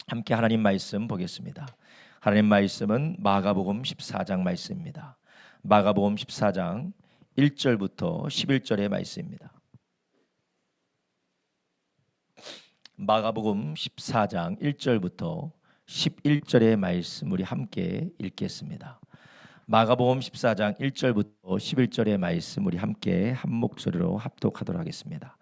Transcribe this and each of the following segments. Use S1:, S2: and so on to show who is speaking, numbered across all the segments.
S1: 함께 하나님 말씀 보겠습니다. 하나님 말씀은 마가복음 14장 말씀입니다. 마가복음 14장 1절부터 11절의 말씀입니다. 마가복음 14장 1절부터 11절의 말씀 우리 함께 읽겠습니다. 마가복음 14장 1절부터 11절의 말씀 우리 함께 한 목소리로 합독하도록 하겠습니다.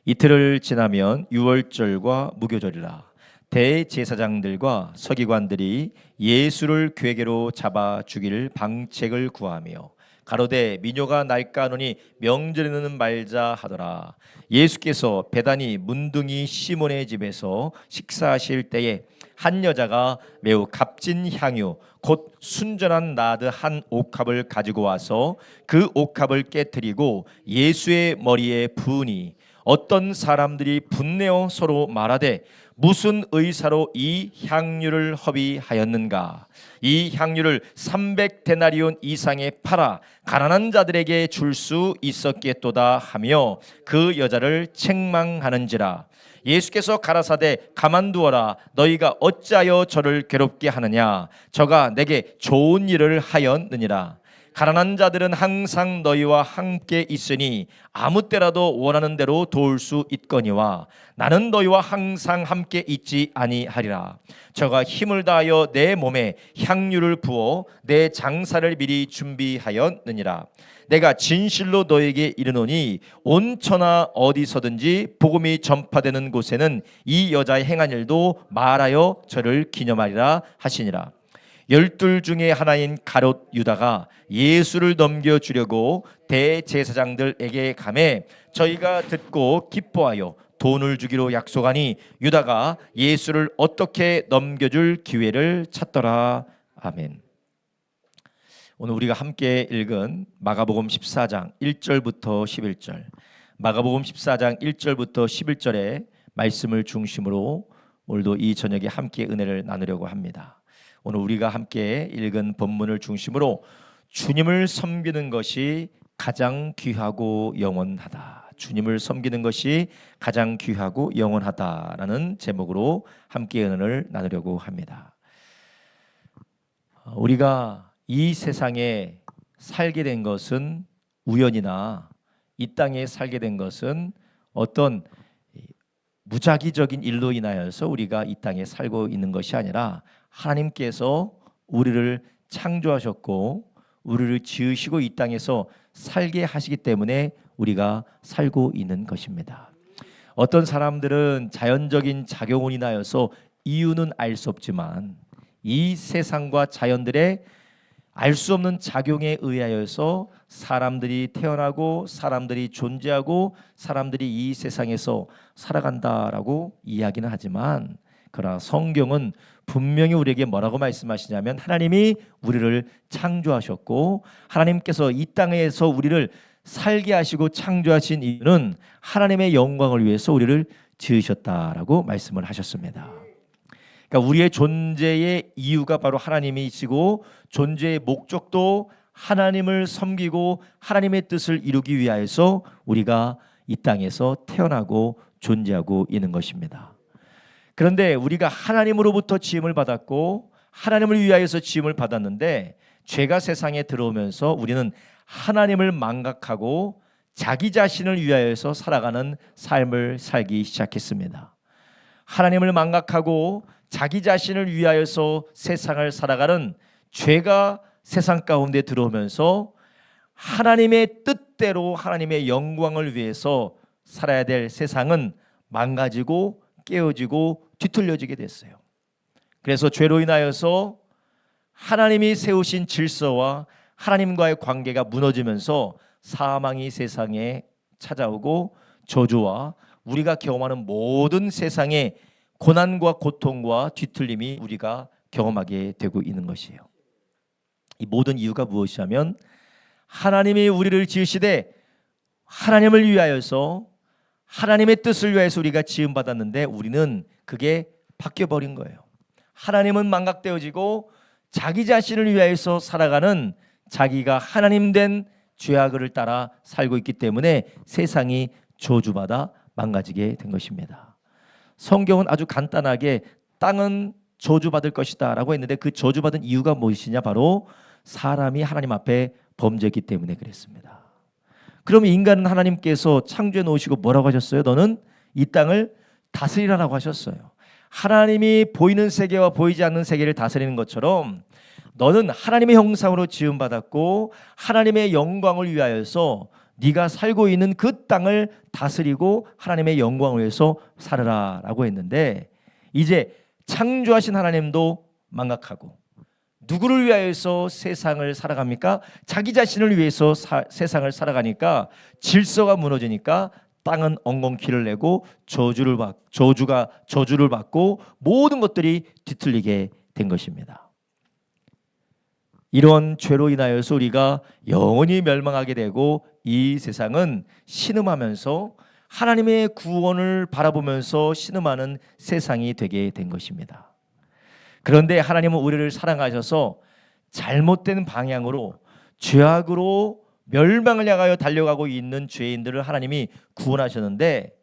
S1: 이틀을 지나면 유월절과 무교절이라 대제사장들과 서기관들이 예수를 괴계로 잡아 죽일 방책을 구하며 가로되 미뇨가 날까노니 명절에는 말자 하더라. 예수께서 베다니 문둥이 시몬의 집에서 식사하실 때에 한 여자가 매우 값진 향유 곧 순전한 나드 한 옥합을 가지고 와서 그 옥합을 깨뜨리고 예수의 머리에 부으니 어떤 사람들이 분내어 서로 말하되 무슨 의사로 이 향유를 허비하였는가? 이 향유를 300데나리온 이상에 팔아 가난한 자들에게 줄 수 있었겠도다 하며 그 여자를 책망하는지라. 예수께서 가라사대 가만두어라. 너희가 어찌하여 저를 괴롭게 하느냐? 저가 내게 좋은 일을 하였느니라. 가난한 자들은 항상 너희와 함께 있으니 아무 때라도 원하는 대로 도울 수 있거니와 나는 너희와 항상 함께 있지 아니하리라. 저가 힘을 다하여 내 몸에 향유를 부어 내 장사를 미리 준비하였느니라. 내가 진실로 너에게 이르노니 온 천하 어디서든지 복음이 전파되는 곳에는 이 여자의 행한 일도 말하여 저를 기념하리라 하시니라. 12 중에 하나인 가롯 유다가 예수를 넘겨주려고 대제사장들에게 가매 저희가 듣고 기뻐하여 돈을 주기로 약속하니 유다가 예수를 어떻게 넘겨줄 기회를 찾더라. 아멘. 오늘 우리가 함께 읽은 마가복음 14장 1절부터 11절, 마가복음 14장 1절부터 11절의 말씀을 중심으로 오늘도 이 저녁에 함께 은혜를 나누려고 합니다. 오늘 우리가 함께 읽은 본문을 중심으로 주님을 섬기는 것이 가장 귀하고 영원하다. 주님을 섬기는 것이 가장 귀하고 영원하다라는 제목으로 함께 은혜를 나누려고 합니다. 우리가 이 세상에 살게 된 것은 우연이나 이 땅에 살게 된 것은 어떤 무작위적인 일로 인하여서 우리가 이 땅에 살고 있는 것이 아니라 하나님께서 우리를 창조하셨고 우리를 지으시고 이 땅에서 살게 하시기 때문에 우리가 살고 있는 것입니다. 어떤 사람들은 자연적인 작용으로 인하여서 이유는 알 수 없지만 이 세상과 자연들의 알 수 없는 작용에 의하여서 사람들이 태어나고 사람들이 존재하고 사람들이 이 세상에서 살아간다라고 이야기는 하지만 그러나 성경은 분명히 우리에게 뭐라고 말씀하시냐면 하나님이 우리를 창조하셨고 하나님께서 이 땅에서 우리를 살게 하시고 창조하신 이유는 하나님의 영광을 위해서 우리를 지으셨다라고 말씀을 하셨습니다. 그러니까 우리의 존재의 이유가 바로 하나님이시고 존재의 목적도 하나님을 섬기고 하나님의 뜻을 이루기 위하여서 우리가 이 땅에서 태어나고 존재하고 있는 것입니다. 그런데 우리가 하나님으로부터 지음을 받았고 하나님을 위하여서 지음을 받았는데 죄가 세상에 들어오면서 우리는 하나님을 망각하고 자기 자신을 위하여서 살아가는 삶을 살기 시작했습니다. 하나님을 망각하고 자기 자신을 위하여서 세상을 살아가는 죄가 세상 가운데 들어오면서 하나님의 뜻대로 하나님의 영광을 위해서 살아야 될 세상은 망가지고 깨어지고 뒤틀려지게 됐어요. 그래서 죄로 인하여서 하나님이 세우신 질서와 하나님과의 관계가 무너지면서 사망이 세상에 찾아오고 저주와 우리가 경험하는 모든 세상의 고난과 고통과 뒤틀림이 우리가 경험하게 되고 있는 것이에요. 이 모든 이유가 무엇이냐면 하나님이 우리를 지으시되 하나님을 위하여서 하나님의 뜻을 위해서 우리가 지음받았는데 우리는 그게 바뀌어버린 거예요. 하나님은 망각되어지고 자기 자신을 위하여서 살아가는 자기가 하나님 된 죄악을 따라 살고 있기 때문에 세상이 저주받아 망가지게 된 것입니다. 성경은 아주 간단하게 땅은 저주받을 것이다 라고 했는데 그 저주받은 이유가 무엇이냐? 바로 사람이 하나님 앞에 범죄했기 때문에 그랬습니다. 그럼 인간은 하나님께서 창조해 놓으시고 뭐라고 하셨어요? 너는 이 땅을 다스리라라고 하셨어요. 하나님이 보이는 세계와 보이지 않는 세계를 다스리는 것처럼 너는 하나님의 형상으로 지음받았고 하나님의 영광을 위하여서 네가 살고 있는 그 땅을 다스리고 하나님의 영광을 위해서 살아라라고 했는데, 이제 창조하신 하나님도 망각하고 누구를 위하여서 세상을 살아갑니까? 자기 자신을 위해서 세상을 살아가니까 질서가 무너지니까 땅은 엉겅퀴를 내고 저주를 받고 모든 것들이 뒤틀리게 된 것입니다. 이런 죄로 인하여서 우리가 영원히 멸망하게 되고 이 세상은 신음하면서 하나님의 구원을 바라보면서 신음하는 세상이 되게 된 것입니다. 그런데 하나님은 우리를 사랑하셔서 잘못된 방향으로 죄악으로 멸망을 향하여 달려가고 있는 죄인들을 하나님이 구원하셨는데,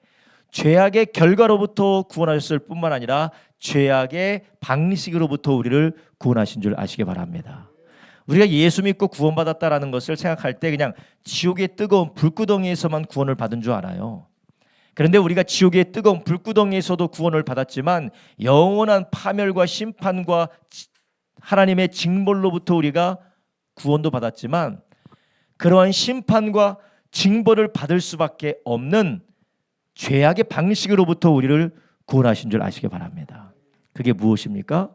S1: 죄악의 결과로부터 구원하셨을 뿐만 아니라 죄악의 방식으로부터 우리를 구원하신 줄 아시기 바랍니다. 우리가 예수 믿고 구원받았다라는 것을 생각할 때 그냥 지옥의 뜨거운 불구덩이에서만 구원을 받은 줄 알아요. 그런데 우리가 지옥의 뜨거운 불구덩이에서도 구원을 받았지만 영원한 파멸과 심판과 하나님의 징벌로부터 우리가 구원도 받았지만 그러한 심판과 징벌을 받을 수밖에 없는 죄악의 방식으로부터 우리를 구원하신 줄 아시기 바랍니다. 그게 무엇입니까?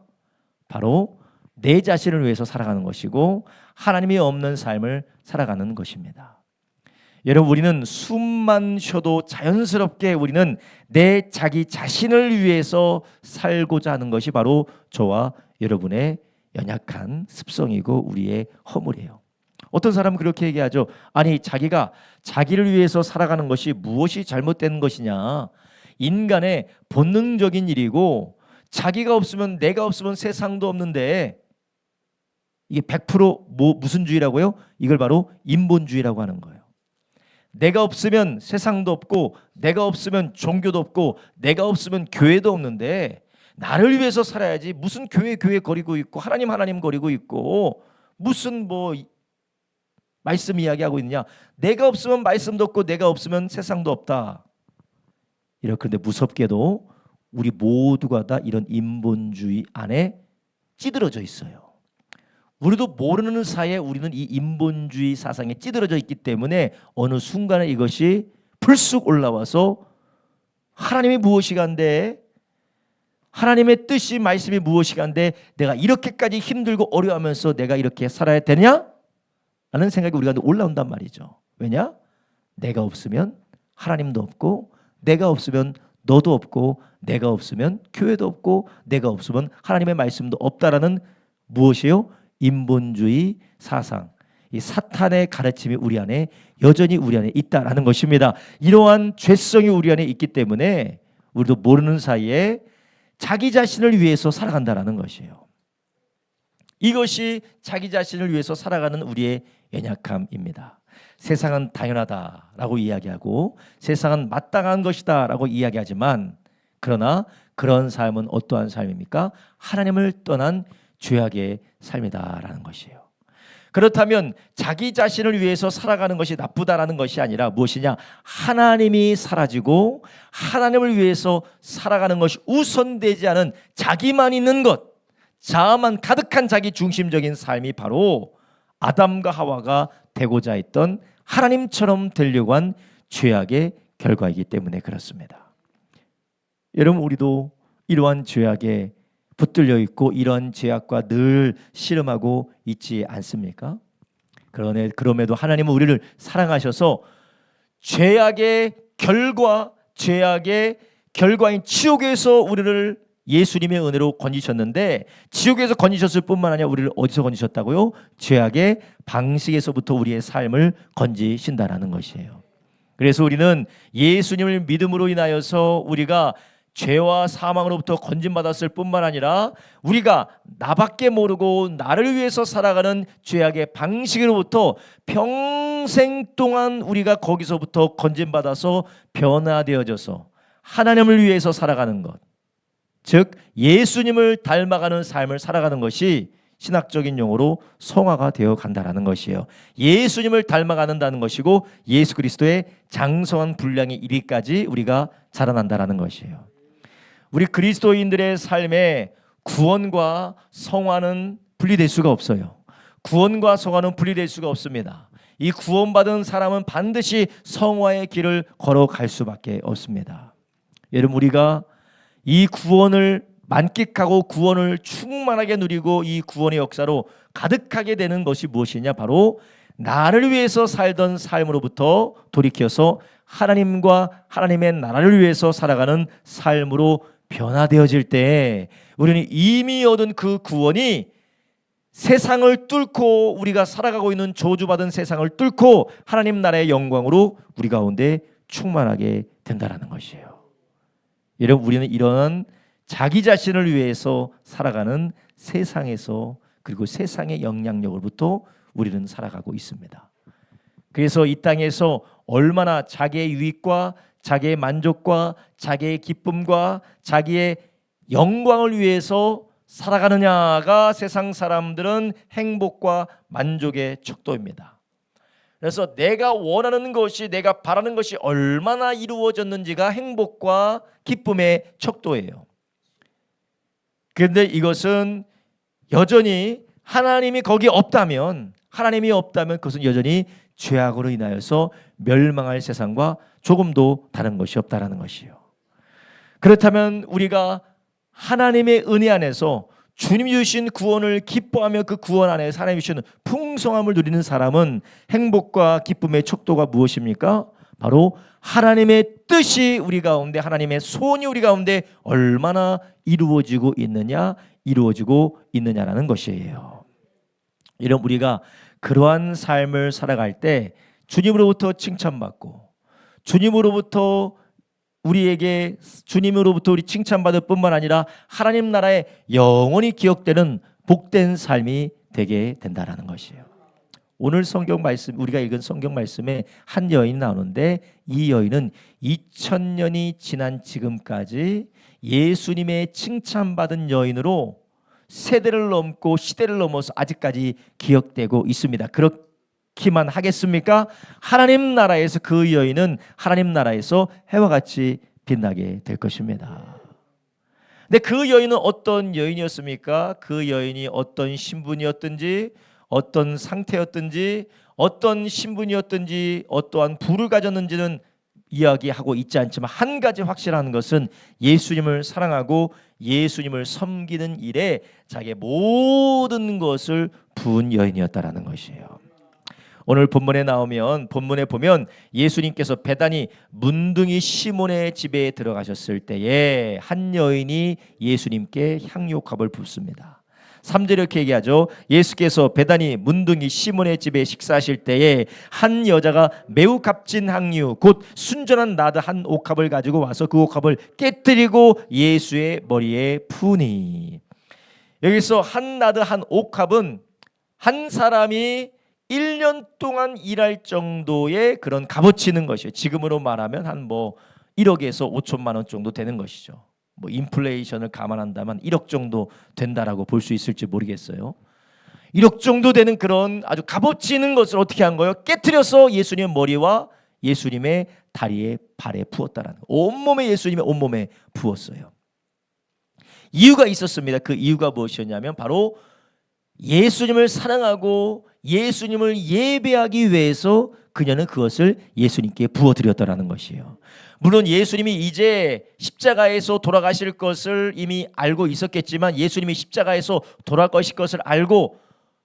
S1: 바로 내 자신을 위해서 살아가는 것이고 하나님이 없는 삶을 살아가는 것입니다. 여러분, 우리는 숨만 쉬어도 자연스럽게 우리는 내 자기 자신을 위해서 살고자 하는 것이 바로 저와 여러분의 연약한 습성이고 우리의 허물이에요. 어떤 사람은 그렇게 얘기하죠. 아니, 자기가 자기를 위해서 살아가는 것이 무엇이 잘못된 것이냐? 인간의 본능적인 일이고 자기가 없으면 내가 없으면 세상도 없는데, 이게 100% 무슨 주의라고요? 이걸 바로 인본주의라고 하는 거예요. 내가 없으면 세상도 없고 내가 없으면 종교도 없고 내가 없으면 교회도 없는데 나를 위해서 살아야지. 무슨 교회 거리고 있고 하나님 거리고 있고 무슨 말씀 이야기하고 있느냐. 내가 없으면 말씀도 없고 내가 없으면 세상도 없다. 그런데 무섭게도 우리 모두가 다 이런 인본주의 안에 찌들어져 있어요. 우리도 모르는 사이에 우리는 이 인본주의 사상에 찌들어져 있기 때문에 어느 순간에 이것이 불쑥 올라와서 하나님이 무엇이간데, 하나님의 뜻이 말씀이 무엇이간데 내가 이렇게까지 힘들고 어려워하면서 내가 이렇게 살아야 되냐? 라는 생각이 우리가 올라온단 말이죠. 왜냐? 내가 없으면 하나님도 없고 내가 없으면 너도 없고 내가 없으면 교회도 없고 내가 없으면 하나님의 말씀도 없다라는 무엇이요? 인본주의 사상, 이 사탄의 가르침이 여전히 우리 안에 있다라는 것입니다. 이러한 죄성이 우리 안에 있기 때문에 우리도 모르는 사이에 자기 자신을 위해서 살아간다라는 것이에요. 이것이 자기 자신을 위해서 살아가는 우리의 연약함입니다. 세상은 당연하다라고 이야기하고 세상은 마땅한 것이다라고 이야기하지만, 그러나 그런 삶은 어떠한 삶입니까? 하나님을 떠난 죄악의 삶이다라는 것이에요. 그렇다면 자기 자신을 위해서 살아가는 것이 나쁘다라는 것이 아니라 무엇이냐? 하나님이 사라지고 하나님을 위해서 살아가는 것이 우선되지 않은 자기만 있는 것, 자아만 가득한 자기 중심적인 삶이 바로 아담과 하와가 되고자 했던 하나님처럼 되려고 한 죄악의 결과이기 때문에 그렇습니다. 여러분, 우리도 이러한 죄악에 붙들려 있고 이런 죄악과 늘 씨름하고 있지 않습니까? 그럼에도 하나님은 우리를 사랑하셔서 죄악의 결과인 지옥에서 우리를 예수님의 은혜로 건지셨는데, 지옥에서 건지셨을 뿐만 아니라 우리를 어디서 건지셨다고요? 죄악의 방식에서부터 우리의 삶을 건지신다라는 것이에요. 그래서 우리는 예수님을 믿음으로 인하여서 우리가 죄와 사망으로부터 건진받았을 뿐만 아니라 우리가 나밖에 모르고 나를 위해서 살아가는 죄악의 방식으로부터 평생 동안 우리가 거기서부터 건진받아서 변화되어져서 하나님을 위해서 살아가는 것, 즉 예수님을 닮아가는 삶을 살아가는 것이 신학적인 용어로 성화가 되어 간다라는 것이에요. 예수님을 닮아가는다는 것이고 예수 그리스도의 장성한 분량이 이리까지 우리가 자라난다라는 것이에요. 우리 그리스도인들의 삶에 구원과 성화는 분리될 수가 없어요. 구원과 성화는 분리될 수가 없습니다. 이 구원받은 사람은 반드시 성화의 길을 걸어갈 수밖에 없습니다. 여러분, 우리가 이 구원을 만끽하고 구원을 충만하게 누리고 이 구원의 역사로 가득하게 되는 것이 무엇이냐? 바로 나를 위해서 살던 삶으로부터 돌이켜서 하나님과 하나님의 나라를 위해서 살아가는 삶으로 변화되어질 때 우리는 이미 얻은 그 구원이 세상을 뚫고 우리가 살아가고 있는 저주받은 세상을 뚫고 하나님 나라의 영광으로 우리 가운데 충만하게 된다는 것이에요. 여러분, 우리는 이런 자기 자신을 위해서 살아가는 세상에서 그리고 세상의 영향력으로부터 우리는 살아가고 있습니다. 그래서 이 땅에서 얼마나 자기의 유익과 자기의 만족과 자기의 기쁨과 자기의 영광을 위해서 살아가느냐가 세상 사람들은 행복과 만족의 척도입니다. 그래서 내가 원하는 것이, 내가 바라는 것이 얼마나 이루어졌는지가 행복과 기쁨의 척도예요. 그런데 이것은 여전히 하나님이 거기 없다면, 하나님이 없다면 그것은 여전히 죄악으로 인하여서 멸망할 세상과 조금도 다른 것이 없다라는 것이요. 그렇다면 우리가 하나님의 은혜 안에서 주님이 주신 구원을 기뻐하며 그 구원 안에서 하나님이 주시는 풍성함을 누리는 사람은 행복과 기쁨의 척도가 무엇입니까? 바로 하나님의 뜻이 우리 가운데, 하나님의 소원이 우리 가운데 얼마나 이루어지고 있느냐라는 것이에요. 이런 우리가 그러한 삶을 살아갈 때 주님으로부터 칭찬받고 주님으로부터 우리 칭찬받을 뿐만 아니라 하나님 나라에 영원히 기억되는 복된 삶이 되게 된다라는 것이에요. 오늘 성경 말씀, 우리가 읽은 성경 말씀에 한 여인이 나오는데 이 여인은 2000년이 지난 지금까지 예수님의 칭찬받은 여인으로 세대를 넘고 시대를 넘어서 아직까지 기억되고 있습니다. 그렇기만 하겠습니까? 하나님 나라에서 그 여인은 하나님 나라에서 해와 같이 빛나게 될 것입니다. 근데 그 여인은 어떤 여인이었습니까? 그 여인이 어떤 신분이었든지, 어떤 상태였든지, 어떤 신분이었든지, 어떠한 부를 가졌는지는 이야기하고 있지 않지만 한 가지 확실한 것은 예수님을 사랑하고 예수님을 섬기는 일에 자기의 모든 것을 부은 여인이었다라는 것이에요. 오늘 본문에 보면 예수님께서 베다니 문둥이 시몬의 집에 들어가셨을 때에 한 여인이 예수님께 향유옥합을 붓습니다. 3절에 이렇게 얘기하죠. 예수께서 베다니 문둥이 시몬의 집에 식사하실 때에 한 여자가 매우 값진 향유 곧 순전한 나드 한 옥합을 가지고 와서 그 옥합을 깨뜨리고 예수의 머리에 푸니. 여기서 한 나드 한 옥합은 한 사람이 1년 동안 일할 정도의 그런 값어치 있는 것이에요. 지금으로 말하면 한 1억에서 5천만 원 정도 되는 것이죠. 인플레이션을 감안한다면 1억 정도 된다라고 볼 수 있을지 모르겠어요. 1억 정도 되는 그런 아주 값어치 있는 것을 어떻게 한 거예요? 깨트려서 예수님의 머리와 예수님의 다리에 발에 부었다라는 거. 온몸에 예수님의 온몸에 부었어요. 이유가 있었습니다. 그 이유가 무엇이었냐면 바로 예수님을 사랑하고 예수님을 예배하기 위해서 그녀는 그것을 예수님께 부어드렸다라는 것이에요. 물론 예수님이 이제 십자가에서 돌아가실 것을 이미 알고 있었겠지만, 예수님이 십자가에서 돌아가실 것을 알고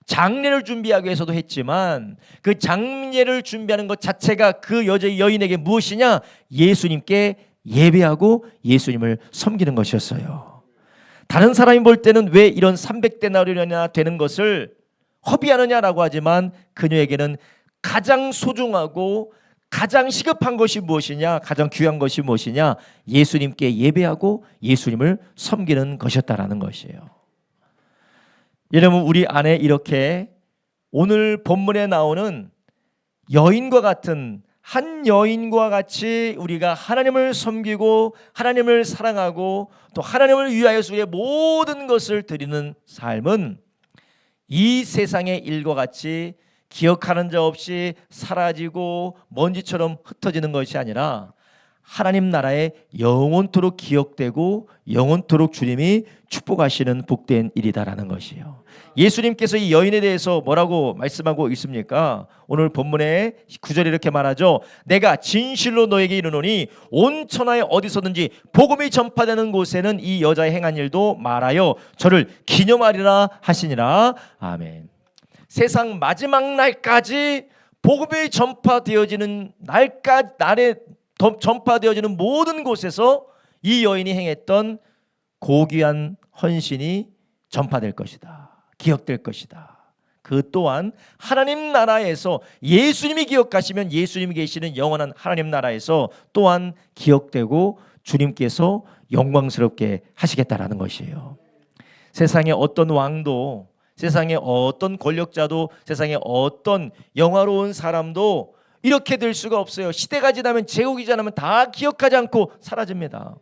S1: 장례를 준비하기 위해서도 했지만, 그 장례를 준비하는 것 자체가 그 여인에게 무엇이냐? 예수님께 예배하고 예수님을 섬기는 것이었어요. 다른 사람이 볼 때는 왜 이런 300데나리온이나 되는 것을 허비하느냐라고 하지만 그녀에게는 가장 소중하고 가장 시급한 것이 무엇이냐, 가장 귀한 것이 무엇이냐, 예수님께 예배하고 예수님을 섬기는 것이었다라는 것이에요. 여러분, 우리 안에 이렇게 오늘 본문에 나오는 여인과 같은 한 여인과 같이 우리가 하나님을 섬기고 하나님을 사랑하고 또 하나님을 위하여서 우리의 모든 것을 드리는 삶은 이 세상의 일과 같이 기억하는 자 없이 사라지고 먼지처럼 흩어지는 것이 아니라 하나님 나라에 영원토록 기억되고 영원토록 주님이 축복하시는 복된 일이다라는 것이에요. 예수님께서 이 여인에 대해서 뭐라고 말씀하고 있습니까? 오늘 본문의 9절에 이렇게 말하죠. 내가 진실로 너에게 이르노니 온 천하에 어디서든지 복음이 전파되는 곳에는 이 여자의 행한 일도 말하여 저를 기념하리라 하시니라. 아멘. 세상 마지막 날까지 복음이 전파되어지는 날에 전파되어지는 모든 곳에서 이 여인이 행했던 고귀한 헌신이 전파될 것이다. 기억될 것이다. 그 또한 하나님 나라에서 예수님이 기억하시면 예수님이 계시는 영원한 하나님 나라에서 또한 기억되고 주님께서 영광스럽게 하시겠다라는 것이에요. 세상의 어떤 왕도, 세상의 어떤 권력자도, 세상의 어떤 영화로운 사람도 이렇게 될 수가 없어요. 시대가 지나면, 제국이 지나면 다 기억하지 않고 사라집니다.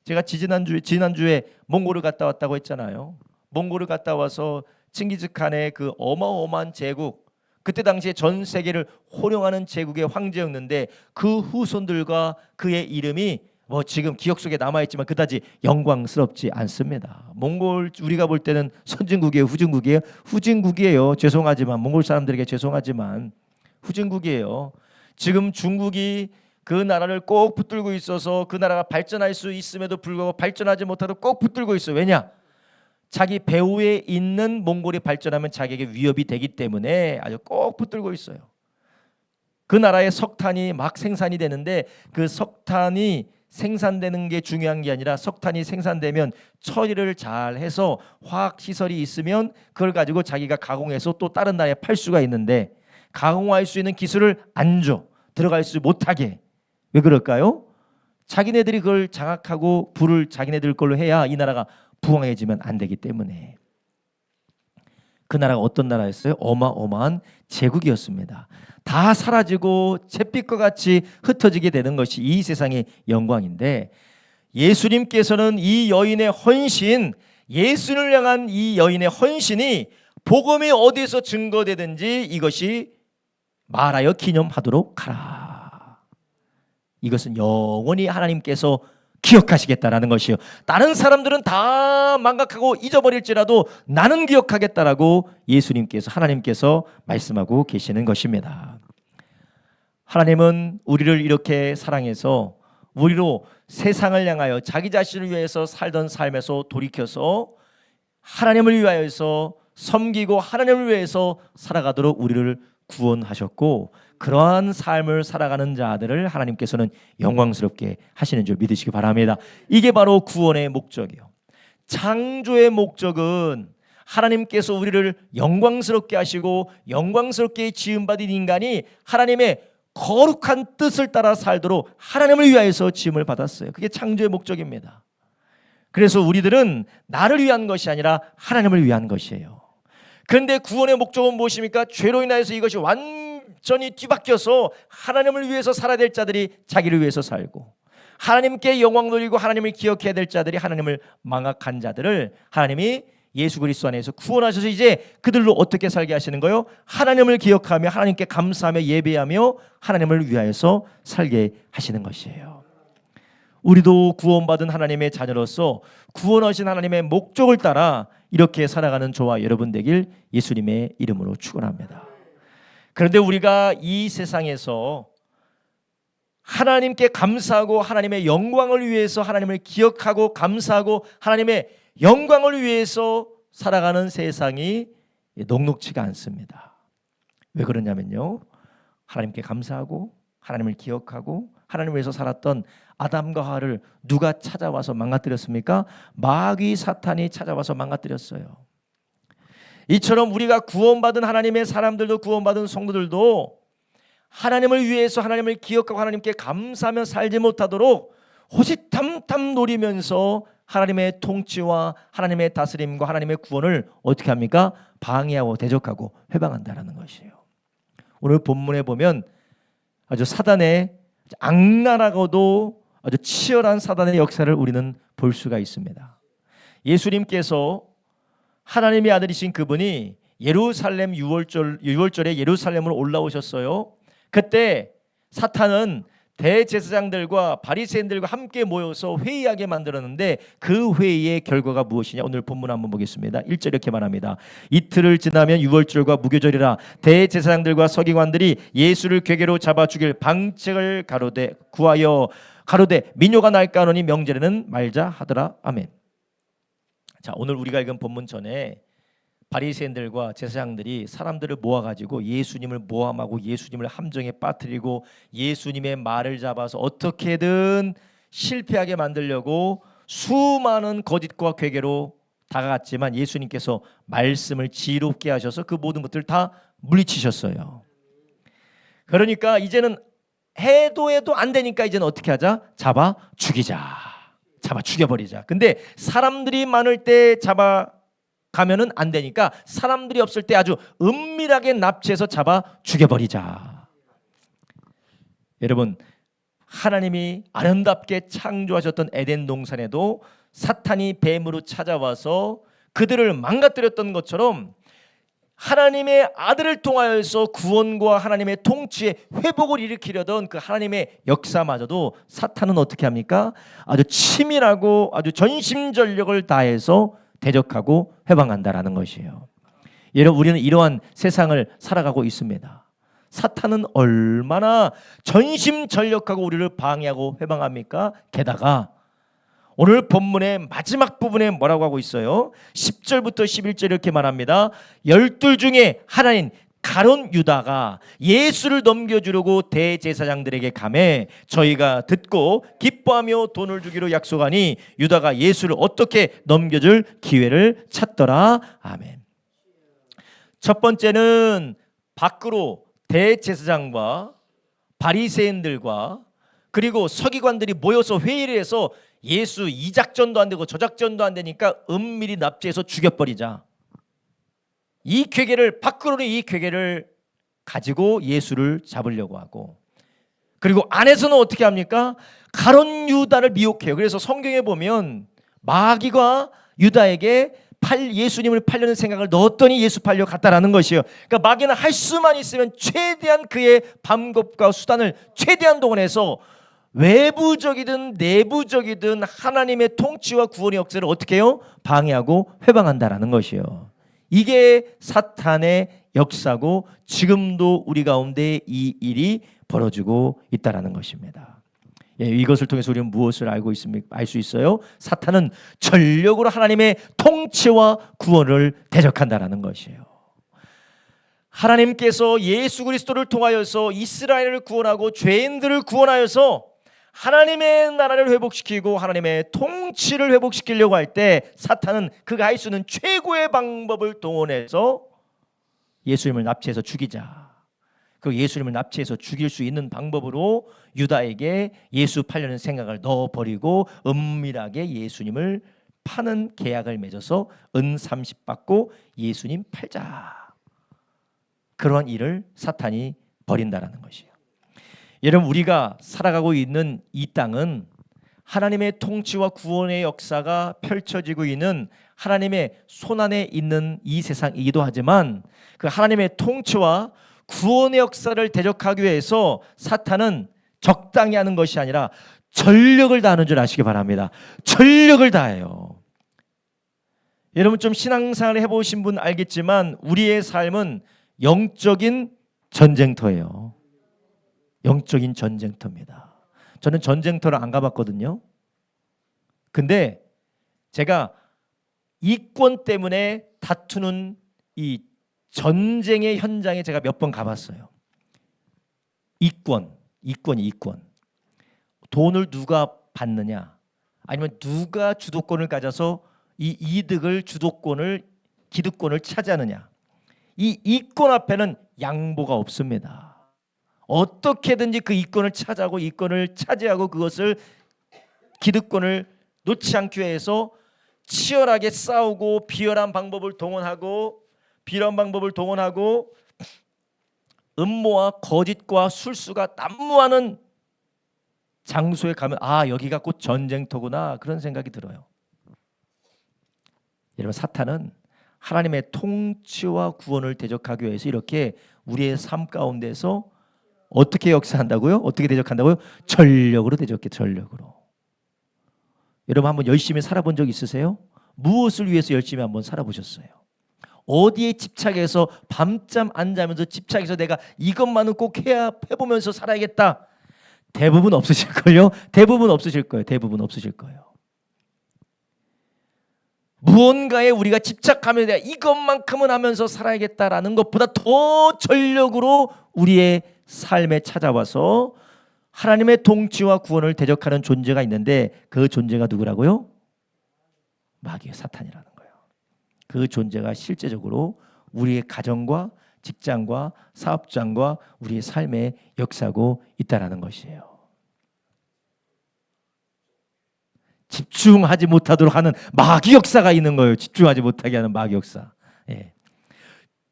S1: 제가 지난주에 몽골을 갔다 왔다고 했잖아요. 몽골을 갔다 와서 칭기즈칸의 그 어마어마한 제국, 그때 당시에 전 세계를 호령하는 제국의 황제였는데 그 후손들과 그의 이름이 지금 기억 속에 남아있지만 그다지 영광스럽지 않습니다. 몽골 우리가 볼 때는 선진국이에요, 후진국이에요? 후진국이에요. 죄송하지만, 몽골 사람들에게 죄송하지만 후진국이에요. 지금 중국이 그 나라를 꼭 붙들고 있어서 그 나라가 발전할 수 있음에도 불구하고 발전하지 못하도록 꼭 붙들고 있어요. 왜냐? 자기 배후에 있는 몽골이 발전하면 자기에게 위협이 되기 때문에 아주 꼭 붙들고 있어요. 그 나라의 석탄이 막 생산이 되는데 그 석탄이 생산되는 게 중요한 게 아니라 석탄이 생산되면 처리를 잘 해서 화학시설이 있으면 그걸 가지고 자기가 가공해서 또 다른 나라에 팔 수가 있는데 가공할 수 있는 기술을 안 줘. 들어갈 수 못하게. 왜 그럴까요? 자기네들이 그걸 장악하고 부를 자기네들 걸로 해야 이 나라가 부강해지면 안 되기 때문에. 그 나라가 어떤 나라였어요? 어마어마한 제국이었습니다. 다 사라지고 잿빛과 같이 흩어지게 되는 것이 이 세상의 영광인데, 예수님께서는 이 여인의 헌신, 예수를 향한 이 여인의 헌신이 복음이 어디서 증거되든지 이것이 말하여 기념하도록 하라. 이것은 영원히 하나님께서 기억하시겠다라는 것이요. 다른 사람들은 다 망각하고 잊어버릴지라도 나는 기억하겠다라고 예수님께서, 하나님께서 말씀하고 계시는 것입니다. 하나님은 우리를 이렇게 사랑해서 우리로 세상을 향하여 자기 자신을 위해서 살던 삶에서 돌이켜서 하나님을 위하여서 섬기고 하나님을 위해서 살아가도록 우리를 구원하셨고, 그러한 삶을 살아가는 자들을 하나님께서는 영광스럽게 하시는 줄 믿으시기 바랍니다. 이게 바로 구원의 목적이요. 창조의 목적은 하나님께서 우리를 영광스럽게 하시고 영광스럽게 지음받은 인간이 하나님의 거룩한 뜻을 따라 살도록 하나님을 위하여서 지음을 받았어요. 그게 창조의 목적입니다. 그래서 우리들은 나를 위한 것이 아니라 하나님을 위한 것이에요. 그런데 구원의 목적은 무엇입니까? 죄로 인하여서 이것이 완전히 뒤바뀌어서 하나님을 위해서 살아야 될 자들이 자기를 위해서 살고, 하나님께 영광 돌리고 하나님을 기억해야 될 자들이 하나님을 망각한 자들을 하나님이 예수 그리스도 안에서 구원하셔서 이제 그들로 어떻게 살게 하시는 거요? 하나님을 기억하며 하나님께 감사하며 예배하며 하나님을 위하여서 살게 하시는 것이에요. 우리도 구원받은 하나님의 자녀로서 구원하신 하나님의 목적을 따라 이렇게 살아가는 저와 여러분 되길 예수님의 이름으로 축원합니다. 그런데 우리가 이 세상에서 하나님께 감사하고 하나님의 영광을 위해서 하나님을 기억하고 감사하고 하나님의 영광을 위해서 살아가는 세상이 녹록지가 않습니다. 왜 그러냐면요, 하나님께 감사하고 하나님을 기억하고 하나님을 위해서 살았던 아담과 하와를 누가 찾아와서 망가뜨렸습니까? 마귀 사탄이 찾아와서 망가뜨렸어요. 이처럼 우리가 구원받은 하나님의 사람들도, 구원받은 성도들도 하나님을 위해서 하나님을 기억하고 하나님께 감사하며 살지 못하도록 호시탐탐 노리면서 하나님의 통치와 하나님의 다스림과 하나님의 구원을 어떻게 합니까? 방해하고 대적하고 회방한다는 것이에요. 오늘 본문에 보면 아주 사단의 악랄하고도 아주 치열한 사단의 역사를 우리는 볼 수가 있습니다. 예수님께서 하나님의 아들이신 그분이 예루살렘 유월절에 예루살렘으로 올라오셨어요. 그때 사탄은 대제사장들과 바리새인들과 함께 모여서 회의하게 만들었는데 그 회의의 결과가 무엇이냐? 오늘 본문 한번 보겠습니다. 1절 이렇게 말합니다. 이틀을 지나면 유월절과 무교절이라 대제사장들과 서기관들이 예수를 궤계로 잡아 죽일 방책을 구하여 가로되 민요가 날까 하노니 명절에는 말자 하더라. 아멘. 자, 오늘 우리가 읽은 본문 전에 바리새인들과 제사장들이 사람들을 모아가지고 예수님을 모함하고 예수님을 함정에 빠뜨리고 예수님의 말을 잡아서 어떻게든 실패하게 만들려고 수많은 거짓과 괴계로 다가갔지만 예수님께서 말씀을 지혜롭게 하셔서 그 모든 것들을 다 물리치셨어요. 그러니까 이제는 해도 안 되니까 이제는 어떻게 하자? 잡아 죽여버리자. 근데 사람들이 많을 때 가면은 안 되니까 사람들이 없을 때 아주 은밀하게 납치해서 잡아 죽여버리자. 여러분, 하나님이 아름답게 창조하셨던 에덴 동산에도 사탄이 뱀으로 찾아와서 그들을 망가뜨렸던 것처럼 하나님의 아들을 통하여서 구원과 하나님의 통치의 회복을 일으키려던 그 하나님의 역사마저도 사탄은 어떻게 합니까? 아주 치밀하고 아주 전심전력을 다해서 대적하고 해방한다라는 것이에요. 여러분, 우리는 이러한 세상을 살아가고 있습니다. 사탄은 얼마나 전심전력하고 우리를 방해하고 해방합니까? 게다가 오늘 본문의 마지막 부분에 뭐라고 하고 있어요? 10절부터 11절 이렇게 말합니다. 12 중에 하나인 가룟 유다가 예수를 넘겨주려고 대제사장들에게 가매 저희가 듣고 기뻐하며 돈을 주기로 약속하니 유다가 예수를 어떻게 넘겨줄 기회를 찾더라. 아멘. 첫 번째는 밖으로 대제사장과 바리새인들과 그리고 서기관들이 모여서 회의를 해서 예수 이 작전도 안 되고 저 작전도 안 되니까 은밀히 납치해서 죽여버리자. 이 괴계를 밖으로는 이 괴계를 가지고 예수를 잡으려고 하고 그리고 안에서는 어떻게 합니까? 가룟 유다를 미혹해요. 그래서 성경에 보면 마귀가 유다에게 예수님을 팔려는 생각을 넣었더니 예수 팔려 갔다라는 것이에요. 그러니까 마귀는 할 수만 있으면 최대한 그의 방법과 수단을 최대한 동원해서 외부적이든 내부적이든 하나님의 통치와 구원의 역사를 어떻게 해요? 방해하고 회방한다라는 것이에요. 이게 사탄의 역사고 지금도 우리 가운데 이 일이 벌어지고 있다라는 것입니다. 예, 이것을 통해서 우리는 무엇을 알 수 있어요? 사탄은 전력으로 하나님의 통치와 구원을 대적한다라는 것이에요. 하나님께서 예수 그리스도를 통하여서 이스라엘을 구원하고 죄인들을 구원하여서 하나님의 나라를 회복시키고 하나님의 통치를 회복시키려고 할 때 사탄은 그가 할 수 있는 최고의 방법을 동원해서 예수님을 납치해서 죽이자. 그 예수님을 납치해서 죽일 수 있는 방법으로 유다에게 예수 팔려는 생각을 넣어버리고 은밀하게 예수님을 파는 계약을 맺어서 은 30 받고 예수님 팔자. 그러한 일을 사탄이 벌인다라는 것이에요. 여러분, 우리가 살아가고 있는 이 땅은 하나님의 통치와 구원의 역사가 펼쳐지고 있는 하나님의 손안에 있는 이 세상이기도 하지만 그 하나님의 통치와 구원의 역사를 대적하기 위해서 사탄은 적당히 하는 것이 아니라 전력을 다하는 줄 아시기 바랍니다. 전력을 다해요. 여러분, 좀 신앙생활을 해보신 분 알겠지만 우리의 삶은 영적인 전쟁터예요. 영적인 전쟁터입니다. 저는 전쟁터를 안 가봤거든요. 근데 제가 이권 때문에 다투는 이 전쟁의 현장에 제가 몇 번 가봤어요. 이권. 돈을 누가 받느냐, 아니면 누가 주도권을 가져서 이 이득을 기득권을 차지하느냐. 이 이권 앞에는 양보가 없습니다. 어떻게든지 그 이권을 차지하고 이권을 차지하고 그것을 기득권을 놓지 않기 위해서 치열하게 싸우고 비열한 방법을 동원하고 음모와 거짓과 술수가 난무하는 장소에 가면 여기가 곧 전쟁터구나 그런 생각이 들어요. 여러분, 사탄은 하나님의 통치와 구원을 대적하기 위해서 이렇게 우리의 삶 가운데서 어떻게 역사한다고요? 어떻게 대적한다고요? 전력으로 대적해. 전력으로. 여러분, 한번 열심히 살아본 적 있으세요? 무엇을 위해서 열심히 한번 살아보셨어요? 어디에 집착해서 밤잠 안 자면서 집착해서 내가 이것만은 꼭 해보면서 살아야겠다. 대부분 없으실걸요? 대부분 없으실 거예요. 대부분 없으실 거예요. 무언가에 우리가 집착하면 내가 이것만큼은 하면서 살아야겠다라는 것보다 더 전력으로 우리의 삶에 찾아와서 하나님의 통치와 구원을 대적하는 존재가 있는데 그 존재가 누구라고요? 마귀의 사탄이라는 거예요. 그 존재가 실제적으로 우리의 가정과 직장과 사업장과 우리의 삶에 역사하고 있다는 것이에요. 집중하지 못하도록 하는 마귀 역사가 있는 거예요. 집중하지 못하게 하는 마귀 역사. 예.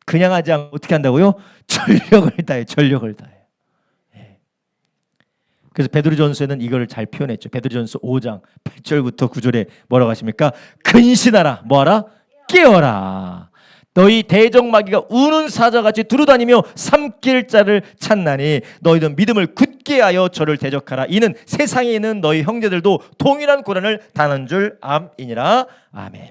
S1: 그냥 하지 않고 어떻게 한다고요? 전력을 다해. 전력을 다해. 예. 그래서 베드로전서에는 이걸 잘 표현했죠. 베드로전서 5장 8절부터 9절에 뭐라고 하십니까? 근신하라. 뭐하라? 깨어라. 너희 대적마귀가 우는 사자같이 두루다니며 삼킬 자를 찾나니 너희는 믿음을 굳게 하여 저를 대적하라. 이는 세상에 있는 너희 형제들도 동일한 고난을 당한 줄 암이니라. 아멘.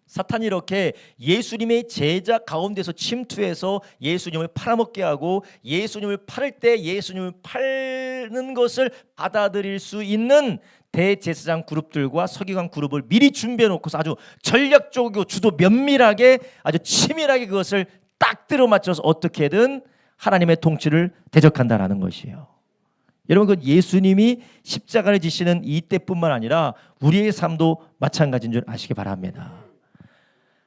S1: 사탄이 이렇게 예수님의 제자 가운데서 침투해서 예수님을 팔아먹게 하고 예수님을 팔을 때 예수님을 팔는 것을 받아들일 수 있는 대제사장 그룹들과 서기관 그룹을 미리 준비해 놓고서 아주 전략적이고 주도 면밀하게 아주 치밀하게 그것을 딱 들어맞춰서 어떻게든 하나님의 통치를 대적한다라는 것이에요. 여러분, 그 예수님이 십자가를 지시는 이때뿐만 아니라 우리의 삶도 마찬가지인 줄 아시기 바랍니다.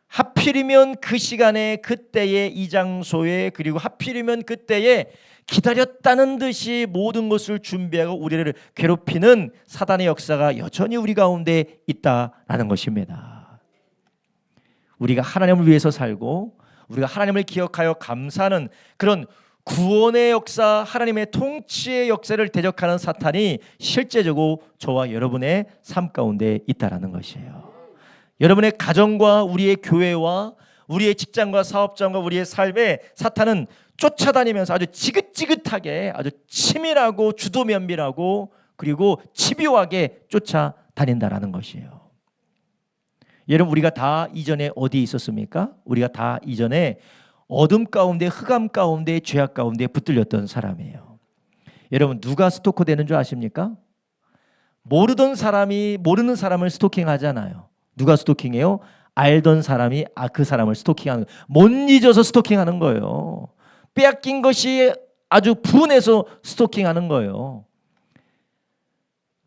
S1: 하필이면 그 시간에 그때에 이 장소에 그리고 하필이면 그때에 기다렸다는 듯이 모든 것을 준비하고 우리를 괴롭히는 사단의 역사가 여전히 우리 가운데 있다라는 것입니다. 우리가 하나님을 위해서 살고 우리가 하나님을 기억하여 감사하는 그런 구원의 역사, 하나님의 통치의 역사를 대적하는 사탄이 실제적으로 저와 여러분의 삶 가운데 있다라는 것이에요. 여러분의 가정과 우리의 교회와 우리의 직장과 사업장과 우리의 삶에 사탄은 쫓아다니면서 아주 지긋지긋하게 아주 치밀하고 주도 면밀하고 그리고 집요하게 쫓아다닌다라는 것이에요. 여러분, 우리가 다 이전에 어디에 있었습니까? 우리가 다 이전에 어둠 가운데 흑암 가운데 죄악 가운데 붙들렸던 사람이에요. 여러분, 누가 스토커 되는 줄 아십니까? 모르던 사람이 모르는 사람을 스토킹하잖아요. 누가 스토킹해요? 알던 사람이 그 사람을 스토킹하는 거예요. 못 잊어서 스토킹하는 거예요. 빼앗긴 것이 아주 분해서 스토킹하는 거예요.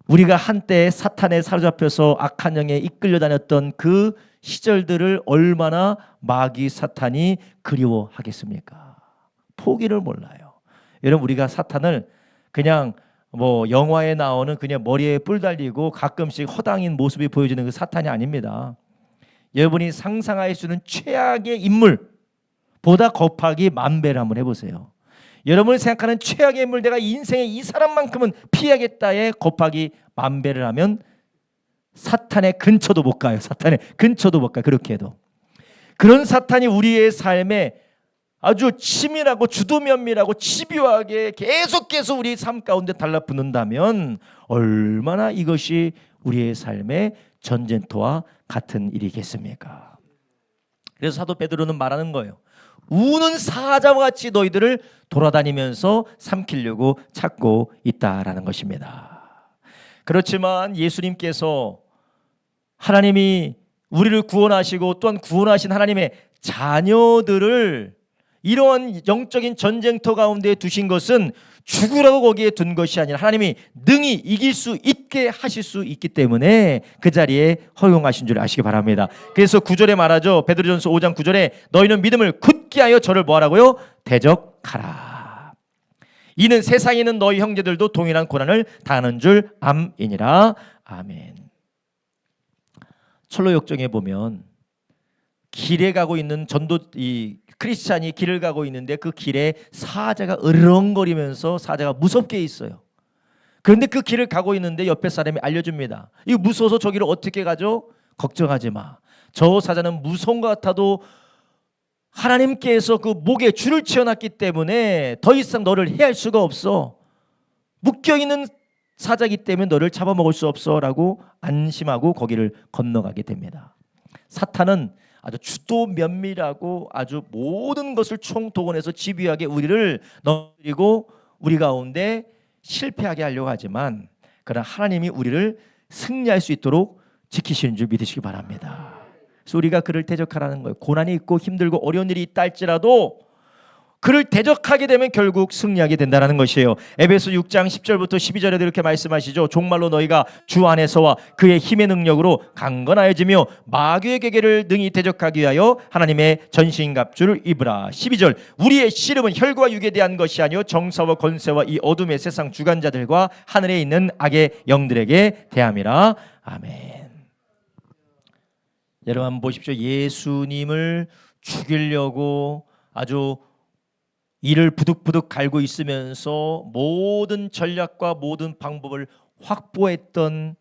S1: 우리가 한때 사탄에 사로잡혀서 악한 영에 이끌려 다녔던 그 시절들을 얼마나 마귀 사탄이 그리워하겠습니까? 포기를 몰라요. 여러분, 우리가 사탄을 그냥 영화에 나오는 그냥 머리에 뿔 달리고 가끔씩 허당인 모습이 보여지는 그 사탄이 아닙니다. 여러분이 상상할 수 있는 최악의 인물보다 곱하기 10,000배를 한번 해보세요. 여러분이 생각하는 최악의 인물, 내가 인생에 이 사람만큼은 피하겠다에 곱하기 10,000배를 하면 사탄의 근처도 못 가요. 사탄의 근처도 못 가요. 그렇게 해도. 그런 사탄이 우리의 삶에 아주 치밀하고 주도 면밀하고 집요하게 계속해서 우리 삶 가운데 달라붙는다면 얼마나 이것이 우리의 삶의 전쟁터와 같은 일이겠습니까? 그래서 사도 베드로는 말하는 거예요. 우는 사자와 같이 너희들을 돌아다니면서 삼키려고 찾고 있다라는 것입니다. 그렇지만 예수님께서 하나님이 우리를 구원하시고 또한 구원하신 하나님의 자녀들을 이러한 영적인 전쟁터 가운데 두신 것은 죽으라고 거기에 둔 것이 아니라 하나님이 능히 이길 수 있게 하실 수 있기 때문에 그 자리에 허용하신 줄 아시기 바랍니다. 그래서 9절에 말하죠. 베드로전서 5장 9절에 너희는 믿음을 굳게 하여 저를 뭐하라고요? 대적하라. 이는 세상에 있는 너희 형제들도 동일한 고난을 당하는 줄 암이니라. 아멘. 철로 역정에 보면 길에 가고 있는 이 크리스찬이 길을 가고 있는데 그 길에 사자가 으르렁거리면서 사자가 무섭게 있어요. 그런데 그 길을 가고 있는데 옆에 사람이 알려줍니다. 이거 무서워서 저 길을 어떻게 가죠? 걱정하지 마. 저 사자는 무서운 것 같아도 하나님께서 그 목에 줄을 치어놨기 때문에 더 이상 너를 해할 수가 없어. 묶여있는 사자이기 때문에 너를 잡아먹을 수 없어 라고 안심하고 거기를 건너가게 됩니다. 사탄은 아주 주도 면밀하고 아주 모든 것을 총동원해서 집요하게 우리를 넘기고 우리 가운데 실패하게 하려고 하지만 그러나 하나님이 우리를 승리할 수 있도록 지키시는 줄 믿으시기 바랍니다. 그래서 우리가 그를 대적하라는 거예요. 고난이 있고 힘들고 어려운 일이 있다 할지라도 그를 대적하게 되면 결국 승리하게 된다는 것이에요. 에베소 6장 10절부터 12절에도 이렇게 말씀하시죠. 종말로 너희가 주 안에서와 그의 힘의 능력으로 강건하여지며 마귀의 계계를 능히 대적하기 위하여 하나님의 전신갑주를 입으라. 12절 우리의 씨름은 혈과 육에 대한 것이 아니요 정사와 권세와 이 어둠의 세상 주관자들과 하늘에 있는 악의 영들에게 대함이라. 아멘. 여러분 한번 보십시오. 예수님을 죽이려고 아주 이를 부득부득 갈고 있으면서 모든 전략과 모든 방법을 확보했던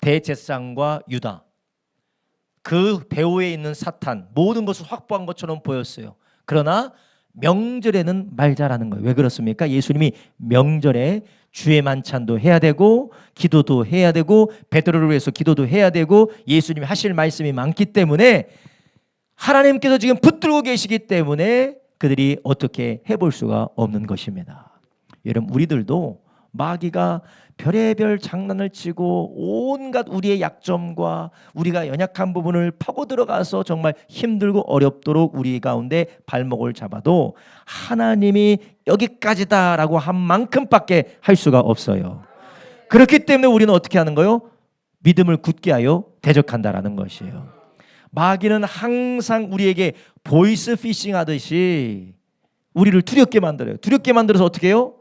S1: 대제사장과 유다, 그 배후에 있는 사탄, 모든 것을 확보한 것처럼 보였어요. 그러나 명절에는 말자라는 거예요. 왜 그렇습니까? 예수님이 명절에 주의 만찬도 해야 되고 기도도 해야 되고 베드로를 위해서 기도도 해야 되고 예수님이 하실 말씀이 많기 때문에 하나님께서 지금 붙들고 계시기 때문에 그들이 어떻게 해볼 수가 없는 것입니다. 여러분 우리들도 마귀가 별의별 장난을 치고 온갖 우리의 약점과 우리가 연약한 부분을 파고 들어가서 정말 힘들고 어렵도록 우리 가운데 발목을 잡아도 하나님이 여기까지다라고 한 만큼밖에 할 수가 없어요. 그렇기 때문에 우리는 어떻게 하는 거예요? 믿음을 굳게 하여 대적한다라는 것이에요. 마귀는 항상 우리에게 보이스 피싱 하듯이 우리를 두렵게 만들어요. 두렵게 만들어서 어떻게 해요?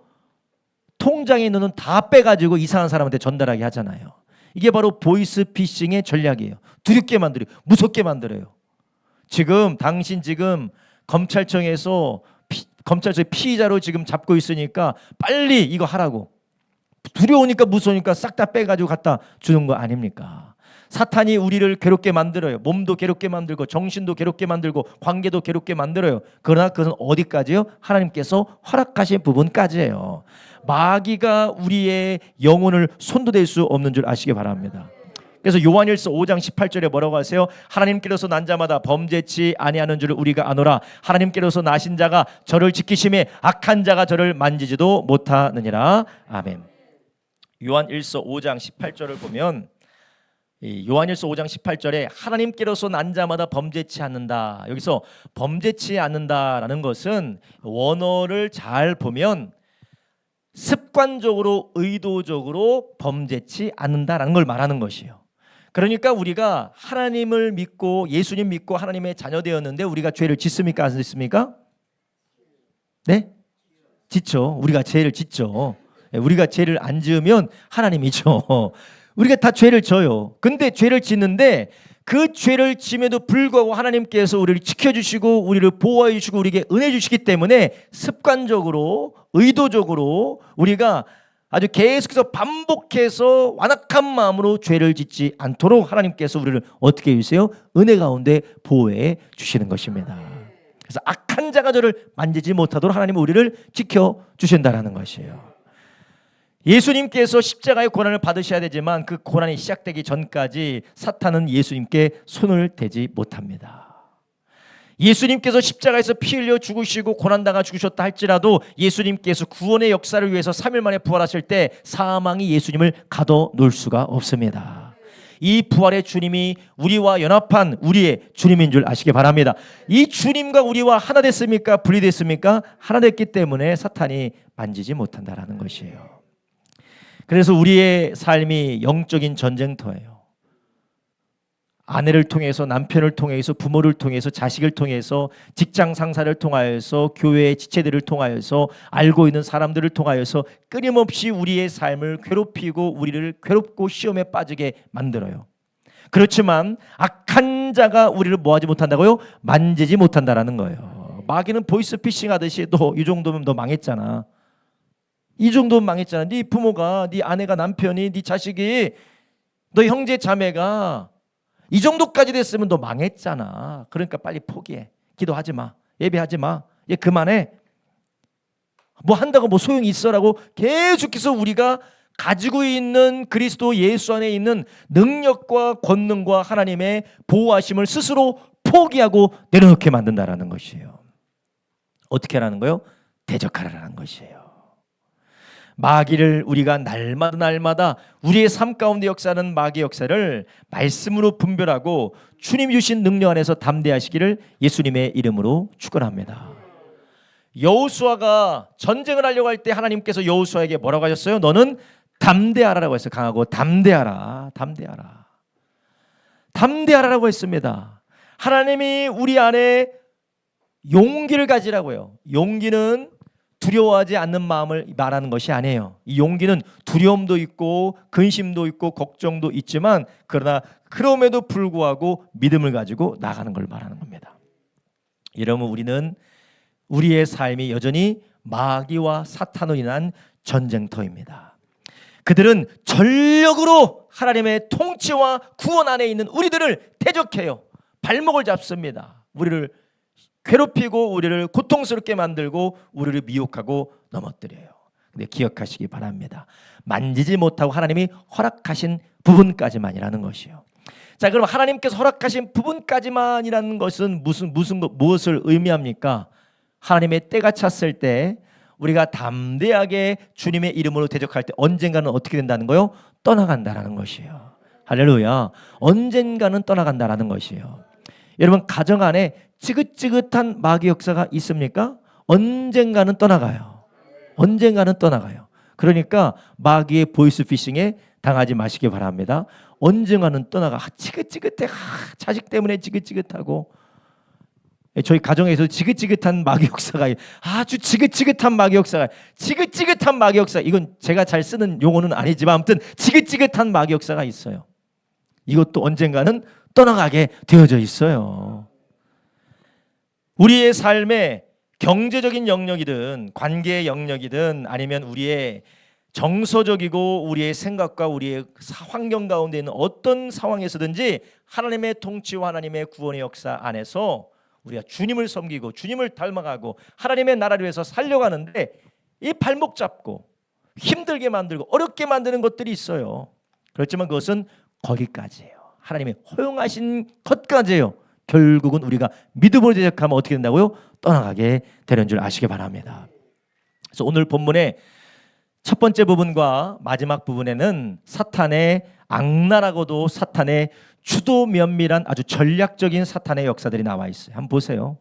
S1: 통장에 있는 돈 다 빼가지고 이상한 사람한테 전달하게 하잖아요. 이게 바로 보이스 피싱의 전략이에요. 두렵게 만들어요. 무섭게 만들어요. 당신 지금 검찰청에서 검찰청 피의자로 지금 잡고 있으니까 빨리 이거 하라고. 두려우니까 무서우니까 싹 다 빼가지고 갖다 주는 거 아닙니까? 사탄이 우리를 괴롭게 만들어요. 몸도 괴롭게 만들고 정신도 괴롭게 만들고 관계도 괴롭게 만들어요. 그러나 그것은 어디까지요? 하나님께서 허락하신 부분까지예요. 마귀가 우리의 영혼을 손도 댈 수 없는 줄 아시기 바랍니다. 그래서 요한일서 5장 18절에 뭐라고 하세요? 하나님께로서 난 자마다 범죄치 아니하는 줄을 우리가 아노라. 하나님께로서 나신 자가 저를 지키심에 악한 자가 저를 만지지도 못하느니라. 아멘. 요한일서 5장 18절을 보면 요한일서 5장 18절에 하나님께로서 난 자마다 범죄치 않는다. 여기서 범죄치 않는다라는 것은 원어를 잘 보면 습관적으로 의도적으로 범죄치 않는다라는 걸 말하는 것이에요. 그러니까 우리가 하나님을 믿고 예수님 믿고 하나님의 자녀 되었는데 우리가 죄를 짓습니까? 안 짓습니까? 네? 짓죠. 우리가 죄를 짓죠. 우리가 죄를 안 지으면 하나님이죠. 우리가 다 죄를 져요. 근데 죄를 짓는데 그 죄를 지음에도 불구하고 하나님께서 우리를 지켜주시고 우리를 보호해 주시고 우리에게 은혜 주시기 때문에 습관적으로 의도적으로 우리가 아주 계속해서 반복해서 완악한 마음으로 죄를 짓지 않도록 하나님께서 우리를 어떻게 해주세요? 은혜 가운데 보호해 주시는 것입니다. 그래서 악한 자가 저를 만지지 못하도록 하나님은 우리를 지켜주신다는 것이에요. 예수님께서 십자가의 고난을 받으셔야 되지만 그 고난이 시작되기 전까지 사탄은 예수님께 손을 대지 못합니다. 예수님께서 십자가에서 피 흘려 죽으시고 고난당하 죽으셨다 할지라도 예수님께서 구원의 역사를 위해서 3일 만에 부활하실 때 사망이 예수님을 가둬놓을 수가 없습니다. 이 부활의 주님이 우리와 연합한 우리의 주님인 줄 아시기 바랍니다. 이 주님과 우리와 하나 됐습니까? 분리됐습니까? 하나 됐기 때문에 사탄이 만지지 못한다라는 것이에요. 그래서 우리의 삶이 영적인 전쟁터예요. 아내를 통해서, 남편을 통해서, 부모를 통해서, 자식을 통해서, 직장 상사를 통하여서, 교회의 지체들을 통하여서, 알고 있는 사람들을 통하여서 끊임없이 우리의 삶을 괴롭히고 우리를 괴롭고 시험에 빠지게 만들어요. 그렇지만 악한 자가 우리를 뭐하지 못한다고요? 만지지 못한다라는 거예요. 마귀는 보이스피싱 하듯이 너 이 정도면 너 망했잖아. 이 정도면 망했잖아. 네 부모가, 네 아내가, 남편이, 네 자식이, 너 형제 자매가 이 정도까지 됐으면 너 망했잖아. 그러니까 빨리 포기해. 기도하지 마. 예배하지 마. 얘 그만해. 뭐 한다고 뭐 소용이 있어라고 계속해서 우리가 가지고 있는 그리스도 예수 안에 있는 능력과 권능과 하나님의 보호하심을 스스로 포기하고 내려놓게 만든다라는 것이에요. 어떻게 하라는 거예요? 대적하라는 것이에요. 마귀를 우리가 날마다 우리의 삶 가운데 역사하는 마귀 역사를 말씀으로 분별하고 주님 주신 능력 안에서 담대하시기를 예수님의 이름으로 축원합니다. 여호수아가 전쟁을 하려고 할 때 하나님께서 여호수아에게 뭐라고 하셨어요? 너는 담대하라라고 했어요. 강하고 담대하라라고 했습니다. 하나님이 우리 안에 용기를 가지라고요. 용기는 두려워하지 않는 마음을 말하는 것이 아니에요. 이 용기는 두려움도 있고 근심도 있고 걱정도 있지만 그러나 그럼에도 불구하고 믿음을 가지고 나가는 걸 말하는 겁니다. 이러면 우리는 우리의 삶이 여전히 마귀와 사탄으로 인한 전쟁터입니다. 그들은 전력으로 하나님의 통치와 구원 안에 있는 우리들을 대적해요. 발목을 잡습니다. 우리를 괴롭히고 우리를 고통스럽게 만들고 우리를 미혹하고 넘어뜨려요. 근데 기억하시기 바랍니다. 만지지 못하고 하나님이 허락하신 부분까지만이라는 것이요. 자, 그럼 하나님께서 허락하신 부분까지만이라는 것은 무엇을 의미합니까? 하나님의 때가 찼을 때 우리가 담대하게 주님의 이름으로 대적할 때 언젠가는 어떻게 된다는 거요? 떠나간다라는 것이에요. 할렐루야. 언젠가는 떠나간다라는 것이에요. 여러분 가정 안에 지긋지긋한 마귀 역사가 있습니까? 언젠가는 떠나가요. 언젠가는 떠나가요. 그러니까 마귀의 보이스피싱에 당하지 마시기 바랍니다. 언젠가는 떠나가. 지긋지긋해. 자식 때문에 지긋지긋하고. 저희 가정에서 지긋지긋한 마귀 역사가 아주 지긋지긋한 마귀 역사가 지긋지긋한 마귀 역사, 이건 제가 잘 쓰는 용어는 아니지만 아무튼 지긋지긋한 마귀 역사가 있어요. 이것도 언젠가는 떠나가게 되어져 있어요. 우리의 삶에 경제적인 영역이든 관계의 영역이든 아니면 우리의 정서적이고 우리의 생각과 우리의 환경 가운데 있는 어떤 상황에서든지 하나님의 통치와 하나님의 구원의 역사 안에서 우리가 주님을 섬기고 주님을 닮아가고 하나님의 나라를 위해서 살려가는데 이 발목 잡고 힘들게 만들고 어렵게 만드는 것들이 있어요. 그렇지만 그것은 거기까지예요. 하나님이 허용하신 것까지예요. 결국은 우리가 믿음으로 대적하면 어떻게 된다고요? 떠나가게 되는 줄 아시기 바랍니다. 그래서 오늘 본문의 첫 번째 부분과 마지막 부분에는 사탄의 악랄하고도 사탄의 추도 면밀한 아주 전략적인 사탄의 역사들이 나와 있어요. 한번 보세요.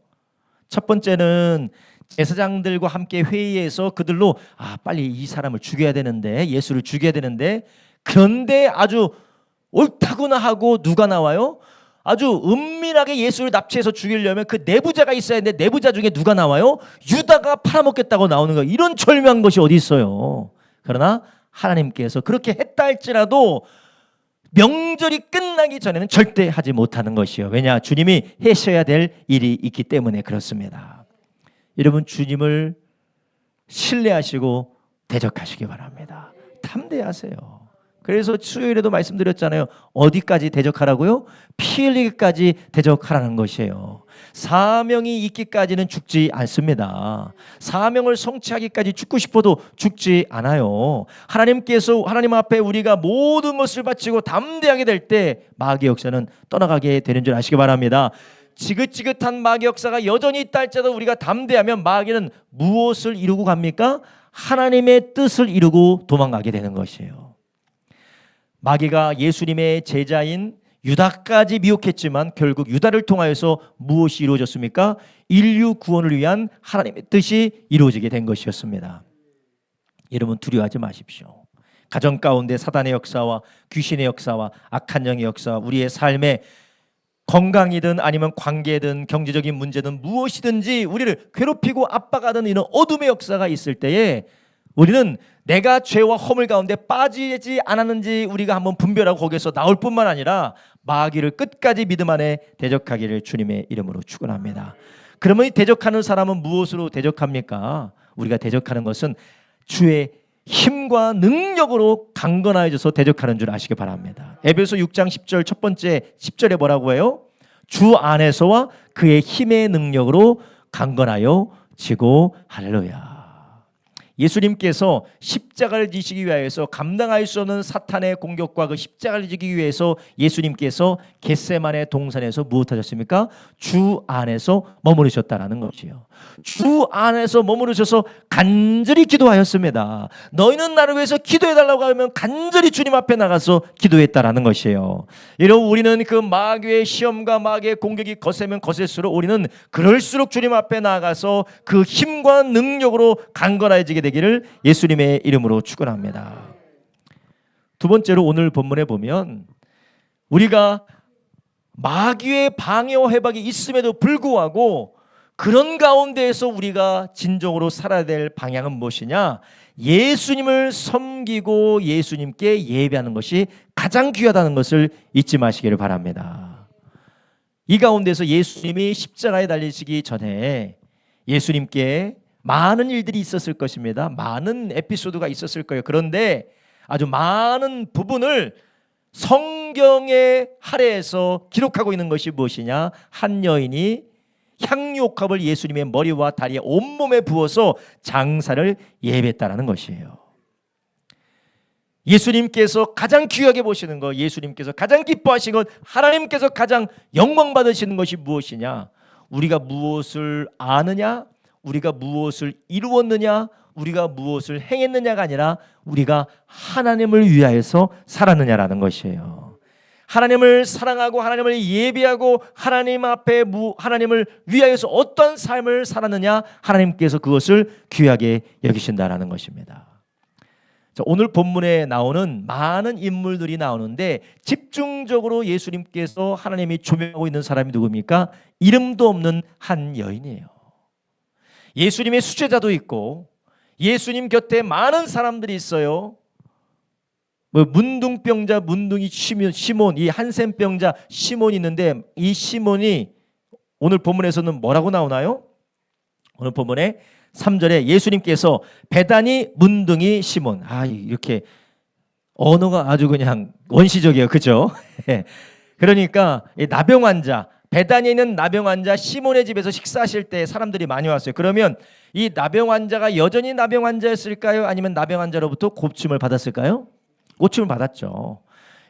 S1: 첫 번째는 제사장들과 함께 회의해서 그들로 빨리 이 사람을 죽여야 되는데, 예수를 죽여야 되는데, 그런데 아주 옳다구나 하고 누가 나와요? 아주 은밀하게 예수를 납치해서 죽이려면 그 내부자가 있어야 되는데 내부자 중에 누가 나와요? 유다가 팔아먹겠다고 나오는 거예요. 이런 절묘한 것이 어디 있어요? 그러나 하나님께서 그렇게 했다 할지라도 명절이 끝나기 전에는 절대 하지 못하는 것이요. 왜냐? 주님이 하셔야 될 일이 있기 때문에 그렇습니다. 여러분 주님을 신뢰하시고 대적하시기 바랍니다. 담대하세요. 그래서 수요일에도 말씀드렸잖아요. 어디까지 대적하라고요? 피 흘리기까지 대적하라는 것이에요. 사명이 있기까지는 죽지 않습니다. 사명을 성취하기까지 죽고 싶어도 죽지 않아요. 하나님께서 하나님 앞에 우리가 모든 것을 바치고 담대하게 될 때 마귀 역사는 떠나가게 되는 줄 아시기 바랍니다. 지긋지긋한 마귀 역사가 여전히 있다 할지라도 우리가 담대하면 마귀는 무엇을 이루고 갑니까? 하나님의 뜻을 이루고 도망가게 되는 것이에요. 마귀가 예수님의 제자인 유다까지 미혹했지만 결국 유다를 통하여서 무엇이 이루어졌습니까? 인류 구원을 위한 하나님의 뜻이 이루어지게 된 것이었습니다. 여러분 두려워하지 마십시오. 가정 가운데 사단의 역사와 귀신의 역사와 악한 영의 역사와 우리의 삶에 건강이든 아니면 관계든 경제적인 문제든 무엇이든지 우리를 괴롭히고 압박하는 이런 어둠의 역사가 있을 때에 우리는 내가 죄와 허물 가운데 빠지지 않았는지 우리가 한번 분별하고 거기에서 나올 뿐만 아니라 마귀를 끝까지 믿음 안에 대적하기를 주님의 이름으로 축원합니다. 그러면 이 대적하는 사람은 무엇으로 대적합니까? 우리가 대적하는 것은 주의 힘과 능력으로 강건하여져서 대적하는 줄 아시기 바랍니다. 에베소 6장 10절 첫 번째 10절에 뭐라고 해요? 주 안에서와 그의 힘의 능력으로 강건하여 지고 할렐루야. 예수님께서 십자가를 지시기 위하여서 감당할 수 없는 사탄의 공격과 그 십자가를 지기 위해서 예수님께서 겟세마네 동산에서 무엇하셨습니까? 주 안에서 머무르셨다라는 것이요. 주 안에서 머무르셔서 간절히 기도하였습니다. 너희는 나를 위해서 기도해달라고 하면 간절히 주님 앞에 나가서 기도했다라는 것이에요. 여러분, 우리는 그 마귀의 시험과 마귀의 공격이 거세면 거셀수록 우리는 그럴수록 주님 앞에 나가서 그 힘과 능력으로 강건해지게 되기를 예수님의 이름으로 축원합니다. 두 번째로 오늘 본문에 보면 우리가 마귀의 방해와 해박이 있음에도 불구하고 그런 가운데에서 우리가 진정으로 살아야 될 방향은 무엇이냐? 예수님을 섬기고 예수님께 예배하는 것이 가장 귀하다는 것을 잊지 마시기를 바랍니다. 이 가운데서 예수님이 십자가에 달리시기 전에 예수님께 많은 일들이 있었을 것입니다. 많은 에피소드가 있었을 거예요. 그런데 아주 많은 부분을 성경의 할애에서 기록하고 있는 것이 무엇이냐? 한 여인이 향유옥합을 예수님의 머리와 다리에 온몸에 부어서 장사를 예배했다라는 것이에요. 예수님께서 가장 귀하게 보시는 것, 예수님께서 가장 기뻐하시는 것, 하나님께서 가장 영광 받으시는 것이 무엇이냐? 우리가 무엇을 아느냐? 우리가 무엇을 이루었느냐? 우리가 무엇을 행했느냐가 아니라 우리가 하나님을 위하여서 살았느냐라는 것이에요. 하나님을 사랑하고 하나님을 예배하고 하나님 앞에 하나님을 위하여서 어떤 삶을 살았느냐? 하나님께서 그것을 귀하게 여기신다라는 것입니다. 자, 오늘 본문에 나오는 많은 인물들이 나오는데 집중적으로 예수님께서 하나님이 조명하고 있는 사람이 누굽니까? 이름도 없는 한 여인이에요. 예수님의 수제자도 있고 예수님 곁에 많은 사람들이 있어요. 문둥병자 문둥이 시몬, 이 한센병자 시몬이 있는데 이 시몬이 오늘 본문에서는 뭐라고 나오나요? 오늘 본문에 3절에 예수님께서 베다니 문둥이 시몬, 이렇게 언어가 아주 그냥 원시적이에요. 그죠? 그러니까 이 나병 환자, 베다니에 있는 나병 환자 시몬의 집에서 식사하실 때 사람들이 많이 왔어요. 그러면 이 나병 환자가 여전히 나병 환자였을까요? 아니면 나병 환자로부터 고침을 받았을까요? 고침을 받았죠.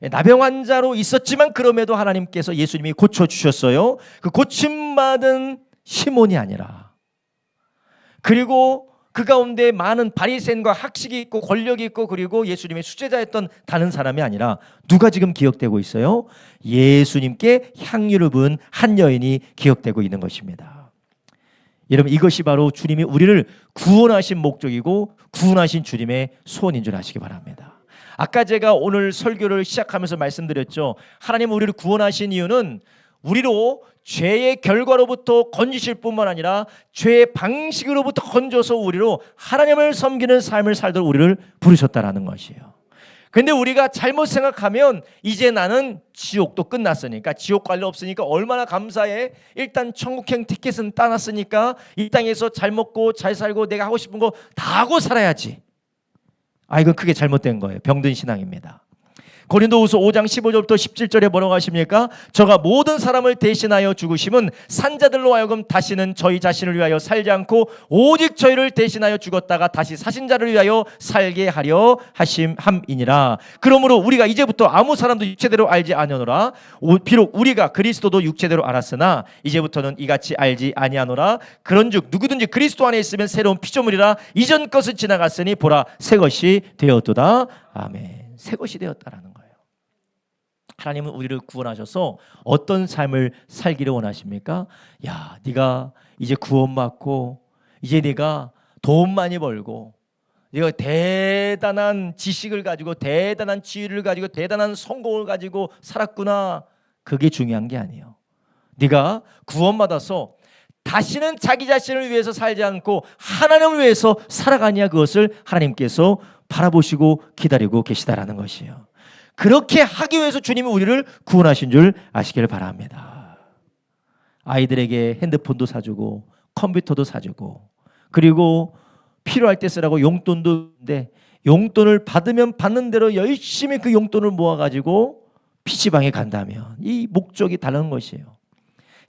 S1: 나병 환자로 있었지만 그럼에도 하나님께서 예수님이 고쳐주셨어요. 그 고침받은 시몬이 아니라, 그리고 그 가운데 많은 바리새인과 학식이 있고 권력이 있고 그리고 예수님의 수제자였던 다른 사람이 아니라 누가 지금 기억되고 있어요? 예수님께 향유를 부은 한 여인이 기억되고 있는 것입니다. 여러분, 이것이 바로 주님이 우리를 구원하신 목적이고 구원하신 주님의 소원인 줄 아시기 바랍니다. 아까 제가 오늘 설교를 시작하면서 말씀드렸죠. 하나님 우리를 구원하신 이유는 우리로 죄의 결과로부터 건지실 뿐만 아니라 죄의 방식으로부터 건져서 우리로 하나님을 섬기는 삶을 살도록 우리를 부르셨다라는 것이에요. 근데 우리가 잘못 생각하면 이제 나는 지옥도 끝났으니까, 지옥 관련 없으니까 얼마나 감사해. 일단 천국행 티켓은 따놨으니까 이 땅에서 잘 먹고 잘 살고 내가 하고 싶은 거 다 하고 살아야지. 이건 크게 잘못된 거예요. 병든 신앙입니다. 고린도후서 5장 15절부터 17절에 뭐라고 하십니까? 저가 모든 사람을 대신하여 죽으심은 산자들로 하여금 다시는 저희 자신을 위하여 살지 않고 오직 저희를 대신하여 죽었다가 다시 사신 자를 위하여 살게 하려 함이니라. 그러므로 우리가 이제부터 아무 사람도 육체대로 알지 아니하노라. 비록 우리가 그리스도도 육체대로 알았으나 이제부터는 이같이 알지 아니하노라. 그런즉 누구든지 그리스도 안에 있으면 새로운 피조물이라. 이전 것은 지나갔으니 보라 새 것이 되었도다. 아멘. 새 것이 되었다라는 거예요. 하나님은 우리를 구원하셔서 어떤 삶을 살기를 원하십니까? 야, 네가 이제 구원받고 이제 네가 돈 많이 벌고 네가 대단한 지식을 가지고 대단한 지위를 가지고 대단한 성공을 가지고 살았구나. 그게 중요한 게 아니에요. 네가 구원받아서 다시는 자기 자신을 위해서 살지 않고 하나님을 위해서 살아가냐, 그것을 하나님께서 바라보시고 기다리고 계시다라는 것이에요. 그렇게 하기 위해서 주님이 우리를 구원하신 줄 아시기를 바랍니다. 아이들에게 핸드폰도 사주고 컴퓨터도 사주고 그리고 필요할 때 쓰라고 용돈도 있는데 용돈을 받으면 받는 대로 열심히 그 용돈을 모아가지고 PC방에 간다면 이 목적이 다른 것이에요.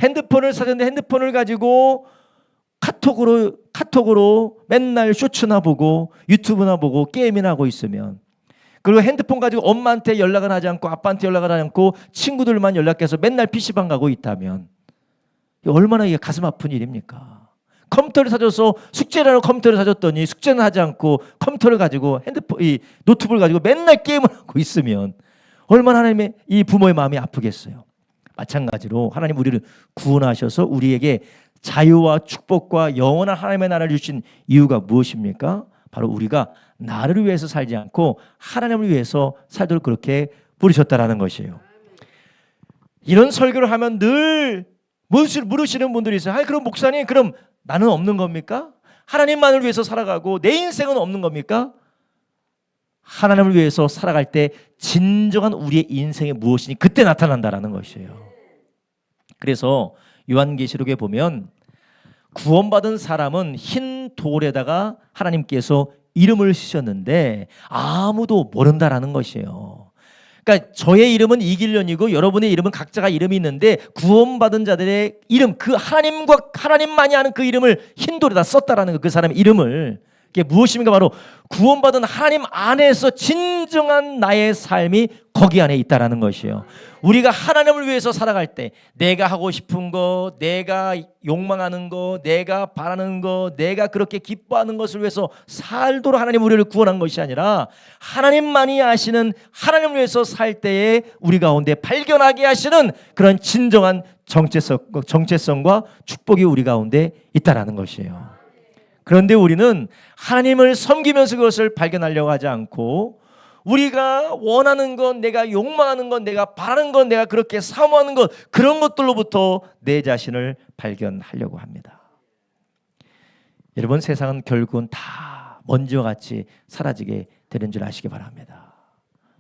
S1: 핸드폰을 사줬는데 핸드폰을 가지고 카톡으로 맨날 쇼츠나 보고 유튜브나 보고 게임이나 하고 있으면, 그리고 핸드폰 가지고 엄마한테 연락을 하지 않고 아빠한테 연락을 하지 않고 친구들만 연락해서 맨날 PC방 가고 있다면 얼마나 이게 가슴 아픈 일입니까? 컴퓨터를 사줘서 숙제라는 컴퓨터를 사줬더니 숙제는 하지 않고 컴퓨터를 가지고 이 노트북을 가지고 맨날 게임을 하고 있으면 얼마나 하나님의 이 부모의 마음이 아프겠어요. 마찬가지로 하나님 우리를 구원하셔서 우리에게 자유와 축복과 영원한 하나님의 나라를 주신 이유가 무엇입니까? 바로 우리가 나를 위해서 살지 않고 하나님을 위해서 살도록 그렇게 부르셨다라는 것이에요. 이런 설교를 하면 늘 물으시는 분들이 있어요. 아니, 그럼 목사님, 그럼 나는 없는 겁니까? 하나님만을 위해서 살아가고 내 인생은 없는 겁니까? 하나님을 위해서 살아갈 때 진정한 우리의 인생이 무엇이니 그때 나타난다라는 것이에요. 그래서 요한계시록에 보면 구원받은 사람은 흰 돌에다가 하나님께서 이름을 쓰셨는데 아무도 모른다라는 것이에요. 그러니까 저의 이름은 이길련이고 여러분의 이름은 각자가 이름이 있는데 구원받은 자들의 이름, 그 하나님만이 아는 그 이름을 흰 돌에다 썼다라는 거, 그 사람의 이름을. 그게 무엇입니까? 바로 구원받은 하나님 안에서 진정한 나의 삶이 거기 안에 있다라는 것이에요. 우리가 하나님을 위해서 살아갈 때 내가 하고 싶은 거, 내가 욕망하는 거, 내가 바라는 거, 내가 그렇게 기뻐하는 것을 위해서 살도록 하나님 우리를 구원한 것이 아니라 하나님만이 아시는 하나님을 위해서 살 때에 우리 가운데 발견하게 하시는 그런 진정한 정체성과 축복이 우리 가운데 있다라는 것이에요. 그런데 우리는 하나님을 섬기면서 그것을 발견하려고 하지 않고 우리가 원하는 것, 내가 욕망하는 것, 내가 바라는 것, 내가 그렇게 사모하는 것, 그런 것들로부터 내 자신을 발견하려고 합니다. 여러분, 세상은 결국은 다 먼지와 같이 사라지게 되는 줄 아시기 바랍니다.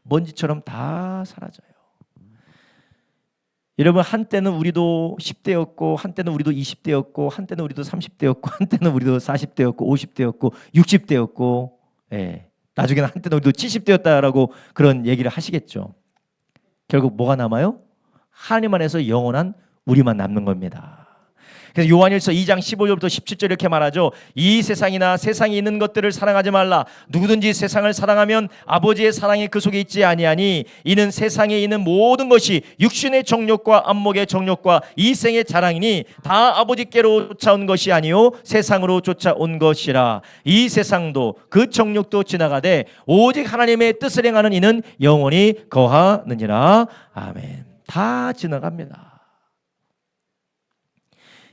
S1: 먼지처럼 다 사라져요. 여러분, 한때는 우리도 10대였고 한때는 우리도 20대였고 한때는 우리도 30대였고 한때는 우리도 40대였고 50대였고 60대였고 나중에는 한때는 우리도 70대였다라고 그런 얘기를 하시겠죠. 결국 뭐가 남아요? 하나님 안에서 영원한 우리만 남는 겁니다. 그래서 요한일서 2장 15절부터 17절 이렇게 말하죠. 이 세상이나 세상에 있는 것들을 사랑하지 말라. 누구든지 세상을 사랑하면 아버지의 사랑이 그 속에 있지 아니하니 이는 세상에 있는 모든 것이 육신의 정욕과 안목의 정욕과 이생의 자랑이니 다 아버지께로 쫓아온 것이 아니요 세상으로 쫓아온 것이라. 이 세상도 그 정욕도 지나가되 오직 하나님의 뜻을 행하는 이는 영원히 거하느니라. 아멘. 다 지나갑니다.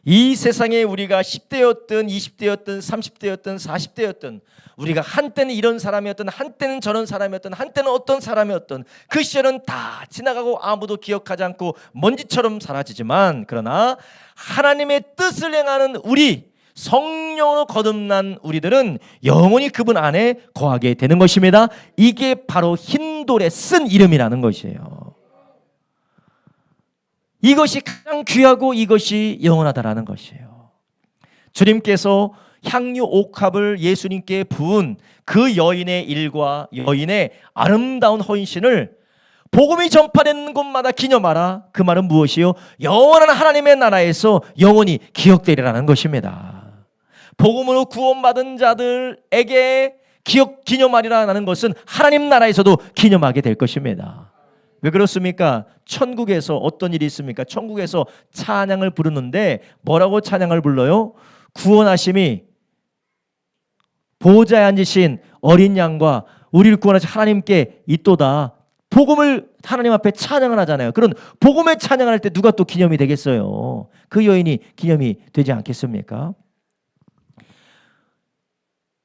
S1: 이 세상에 우리가 10대였든 20대였든 30대였든 40대였든 우리가 한때는 이런 사람이었든 한때는 저런 사람이었든 한때는 어떤 사람이었든 그 시절은 다 지나가고 아무도 기억하지 않고 먼지처럼 사라지지만 그러나 하나님의 뜻을 행하는 우리 성령으로 거듭난 우리들은 영원히 그분 안에 거하게 되는 것입니다. 이게 바로 흰돌에 쓴 이름이라는 것이에요. 이것이 가장 귀하고 이것이 영원하다라는 것이에요. 주님께서 향유 옥합을 예수님께 부은 그 여인의 일과 여인의 아름다운 헌신을 복음이 전파되는 곳마다 기념하라. 그 말은 무엇이요? 영원한 하나님의 나라에서 영원히 기억되리라는 것입니다. 복음으로 구원받은 자들에게 기념하리라는 것은 하나님 나라에서도 기념하게 될 것입니다. 왜 그렇습니까? 천국에서 어떤 일이 있습니까? 천국에서 찬양을 부르는데 뭐라고 찬양을 불러요? 구원하심이 보호자에 앉으신 어린 양과 우리를 구원하신 하나님께 있도다. 복음을 하나님 앞에 찬양을 하잖아요. 그런 복음의 찬양을 할 때 누가 또 기념이 되겠어요? 그 여인이 기념이 되지 않겠습니까?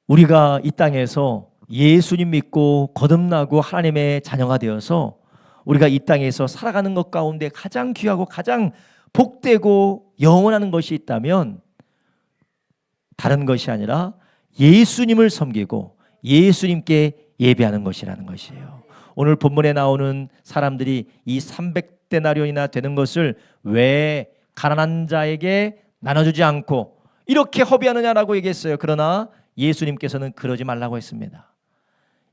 S1: 우리가 이 땅에서 예수님 믿고 거듭나고 하나님의 자녀가 되어서 우리가 이 땅에서 살아가는 것 가운데 가장 귀하고 가장 복되고 영원한 것이 있다면 다른 것이 아니라 예수님을 섬기고 예수님께 예배하는 것이라는 것이에요. 오늘 본문에 나오는 사람들이 이 300데나리온이나 되는 것을 왜 가난한 자에게 나눠주지 않고 이렇게 허비하느냐라고 얘기했어요. 그러나 예수님께서는 그러지 말라고 했습니다.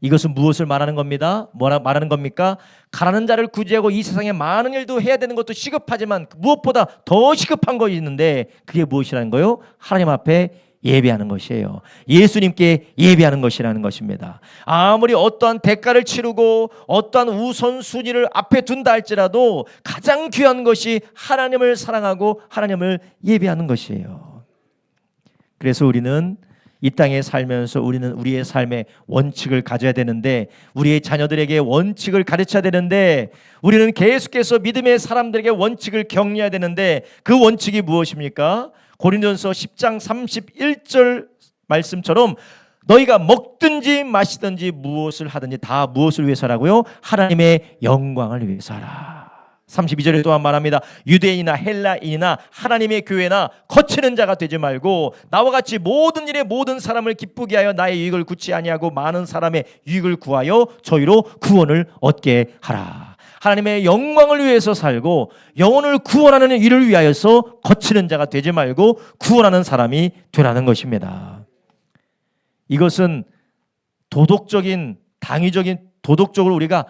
S1: 이것은 무엇을 말하는 겁니다? 뭐라 말하는 겁니까? 가난한 자를 구제하고 이 세상에 많은 일도 해야 되는 것도 시급하지만 무엇보다 더 시급한 것이 있는데 그게 무엇이라는 거요? 하나님 앞에 예배하는 것이에요. 예수님께 예배하는 것이라는 것입니다. 아무리 어떠한 대가를 치르고 어떠한 우선순위를 앞에 둔다 할지라도 가장 귀한 것이 하나님을 사랑하고 하나님을 예배하는 것이에요. 그래서 우리는 이 땅에 살면서 우리는 우리의 삶의 원칙을 가져야 되는데 우리의 자녀들에게 원칙을 가르쳐야 되는데 우리는 계속해서 믿음의 사람들에게 원칙을 격려해야 되는데 그 원칙이 무엇입니까? 고린도전서 10장 31절 말씀처럼 너희가 먹든지 마시든지 무엇을 하든지 다 무엇을 위해서라고요? 하나님의 영광을 위해서 하라. 32절에 또한 말합니다. 유대인이나 헬라인이나 하나님의 교회나 거치는 자가 되지 말고 나와 같이 모든 일에 모든 사람을 기쁘게 하여 나의 유익을 구치 아니하고 많은 사람의 유익을 구하여 저희로 구원을 얻게 하라. 하나님의 영광을 위해서 살고 영혼을 구원하는 일을 위하여서 거치는 자가 되지 말고 구원하는 사람이 되라는 것입니다. 이것은 도덕적인 당위적인 도덕적으로 우리가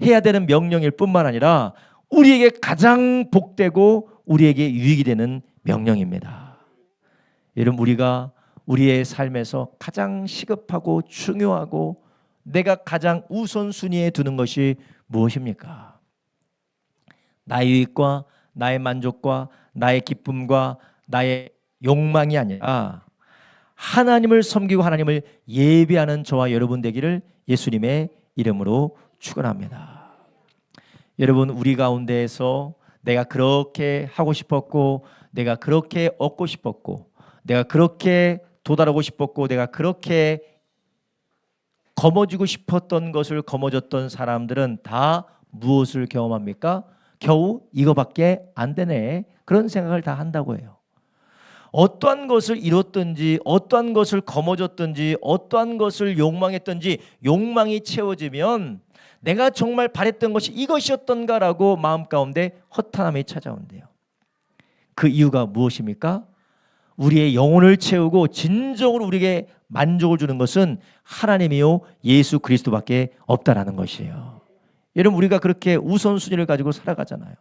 S1: 해야 되는 명령일 뿐만 아니라 우리에게 가장 복되고 우리에게 유익이 되는 명령입니다. 여러분 우리가 우리의 삶에서 가장 시급하고 중요하고 내가 가장 우선순위에 두는 것이 무엇입니까? 나의 유익과 나의 만족과 나의 기쁨과 나의 욕망이 아니라 하나님을 섬기고 하나님을 예배하는 저와 여러분 되기를 예수님의 이름으로 축원합니다. 여러분 우리 가운데에서 내가 그렇게 하고 싶었고 내가 그렇게 얻고 싶었고 내가 그렇게 도달하고 싶었고 내가 그렇게 거머쥐고 싶었던 것을 거머쥐었던 사람들은 다 무엇을 경험합니까? 겨우 이거밖에 안 되네 그런 생각을 다 한다고 해요. 어떠한 것을 이뤘든지 어떠한 것을 거머쥐었든지 어떠한 것을 욕망했든지 욕망이 채워지면 내가 정말 바랬던 것이 이것이었던가라고 마음 가운데 허탄함이 찾아온대요. 그 이유가 무엇입니까? 우리의 영혼을 채우고 진정으로 우리에게 만족을 주는 것은 하나님이요 예수 그리스도밖에 없다라는 것이에요. 여러분 우리가 그렇게 우선순위를 가지고 살아가잖아요.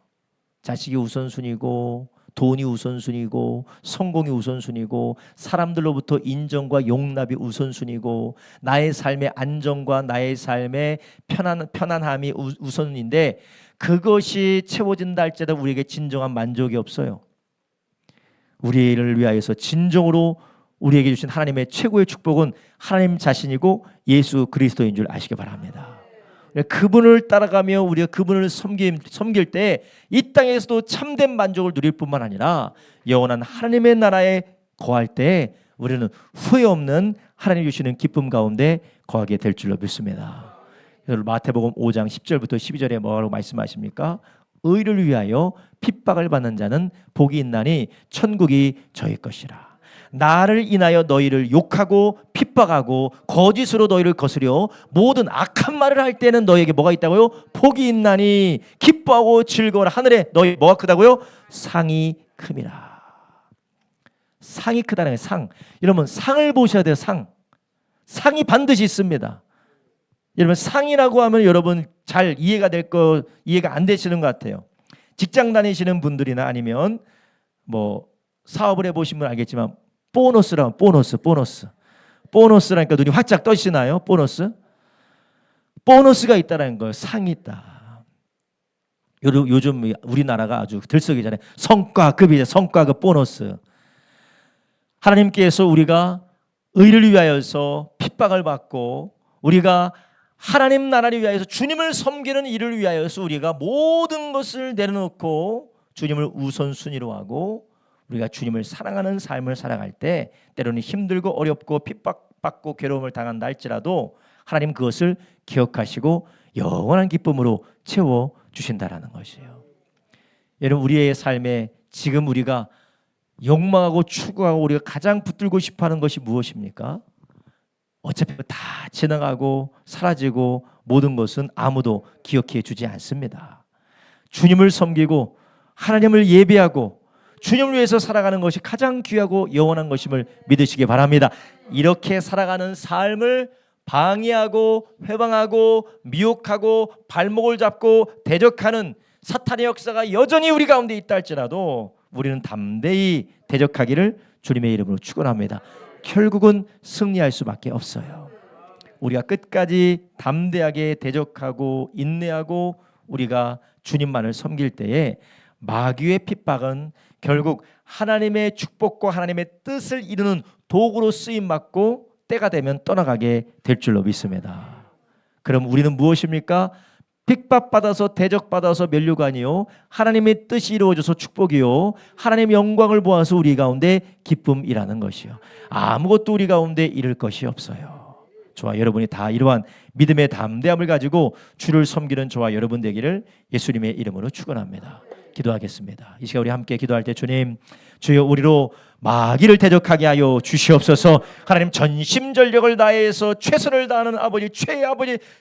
S1: 자식이 우선순위고 돈이 우선순위고 성공이 우선순위고 사람들로부터 인정과 용납이 우선순위고 나의 삶의 안정과 나의 삶의 편안함이 우선인데 그것이 채워진다 할지라도 우리에게 진정한 만족이 없어요. 우리를 위하여서 진정으로 우리에게 주신 하나님의 최고의 축복은 하나님 자신이고 예수 그리스도인 줄 아시기 바랍니다. 그분을 따라가며 우리가 그분을 섬길 때 이 땅에서도 참된 만족을 누릴 뿐만 아니라 영원한 하나님의 나라에 거할 때 우리는 후회 없는 하나님 주시는 기쁨 가운데 거하게 될 줄로 믿습니다. 마태복음 5장 10절부터 12절에 뭐라고 말씀하십니까? 의를 위하여 핍박을 받는 자는 복이 있나니 천국이 저희 것이라. 나를 인하여 너희를 욕하고 핍박하고 거짓으로 너희를 거스려 모든 악한 말을 할 때는 너희에게 뭐가 있다고요? 복이 있나니 기뻐하고 즐거워라. 하늘에 너희 뭐가 크다고요? 상이 큼이라. 상이 크다는 거예요. 상. 여러분 상을 보셔야 돼요. 상이 반드시 있습니다. 여러분 상이라고 하면 여러분 잘 이해가 안 되시는 것 같아요. 직장 다니시는 분들이나 아니면 뭐 사업을 해보신 분 알겠지만 보너스라면 보너스라니까 눈이 활짝 떠시나요? 보너스가 있다는 거예요. 상이 있다. 요즘 우리나라가 아주 들썩이잖아요. 성과급이죠. 성과급 보너스. 하나님께서 우리가 의를 위하여서 핍박을 받고 우리가 하나님 나라를 위하여서 주님을 섬기는 일을 위하여서 우리가 모든 것을 내려놓고 주님을 우선순위로 하고 우리가 주님을 사랑하는 삶을 살아갈 때 때로는 힘들고 어렵고 핍박받고 괴로움을 당한다 할지라도 하나님 그것을 기억하시고 영원한 기쁨으로 채워주신다라는 것이에요. 여러분 우리의 삶에 지금 우리가 욕망하고 추구하고 우리가 가장 붙들고 싶어하는 것이 무엇입니까? 어차피 다 지나가고 사라지고 모든 것은 아무도 기억해 주지 않습니다. 주님을 섬기고 하나님을 예배하고 주님을 위해서 살아가는 것이 가장 귀하고 영원한 것임을 믿으시기 바랍니다. 이렇게 살아가는 삶을 방해하고 회방하고 미혹하고 발목을 잡고 대적하는 사탄의 역사가 여전히 우리 가운데 있다 할지라도 우리는 담대히 대적하기를 주님의 이름으로 축원합니다. 결국은 승리할 수밖에 없어요. 우리가 끝까지 담대하게 대적하고 인내하고 우리가 주님만을 섬길 때에 마귀의 핍박은 결국 하나님의 축복과 하나님의 뜻을 이루는 도구로 쓰임 받고 때가 되면 떠나가게 될 줄로 믿습니다. 그럼 우리는 무엇입니까? 핍박받아서 대적받아서 면류가 아니요 하나님의 뜻이 이루어져서 축복이요 하나님의 영광을 보아서 우리 가운데 기쁨이라는 것이요 아무것도 우리 가운데 잃을 것이 없어요. 저와 여러분이 다 이러한 믿음의 담대함을 가지고 주를 섬기는 저와 여러분 되기를 예수님의 이름으로 축원합니다. 기도하겠습니다. 이 시간 우리 함께 기도할 때 주님, 주여 우리로 마귀를 대적하게 하여 주시옵소서. 하나님 전심전력을 다해서 최선을 다하는 아버지,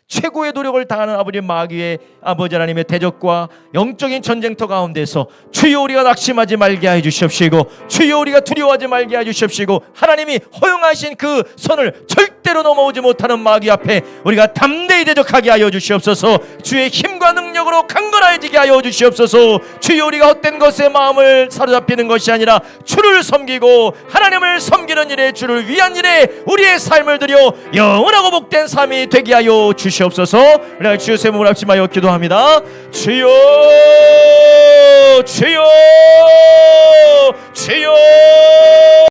S1: 최고의 노력을 다하는 아버지 마귀의 아버지 하나님의 대적과 영적인 전쟁터 가운데서 주여 우리가 낙심하지 말게 해 주시옵시고 주여 우리가 두려워하지 말게 해 주시옵시고 하나님이 허용하신 그 선을 절대로 넘어오지 못하는 마귀 앞에 우리가 담대히 대적하게 하여 주시옵소서. 주의 힘과 능력으로 강건해지게 하여 주시옵소서. 주여 우리가 헛된 것에 마음을 사로잡히는 것이 아니라 주를 섬기고 하나님을 섬기는 일에 주를 위한 일에 우리의 삶을 들여 영원하고 복된 삶이 되게 하여 주시옵소서. 우리가 주의 세움을 합심하여 기도합니다. 주여 주여 주여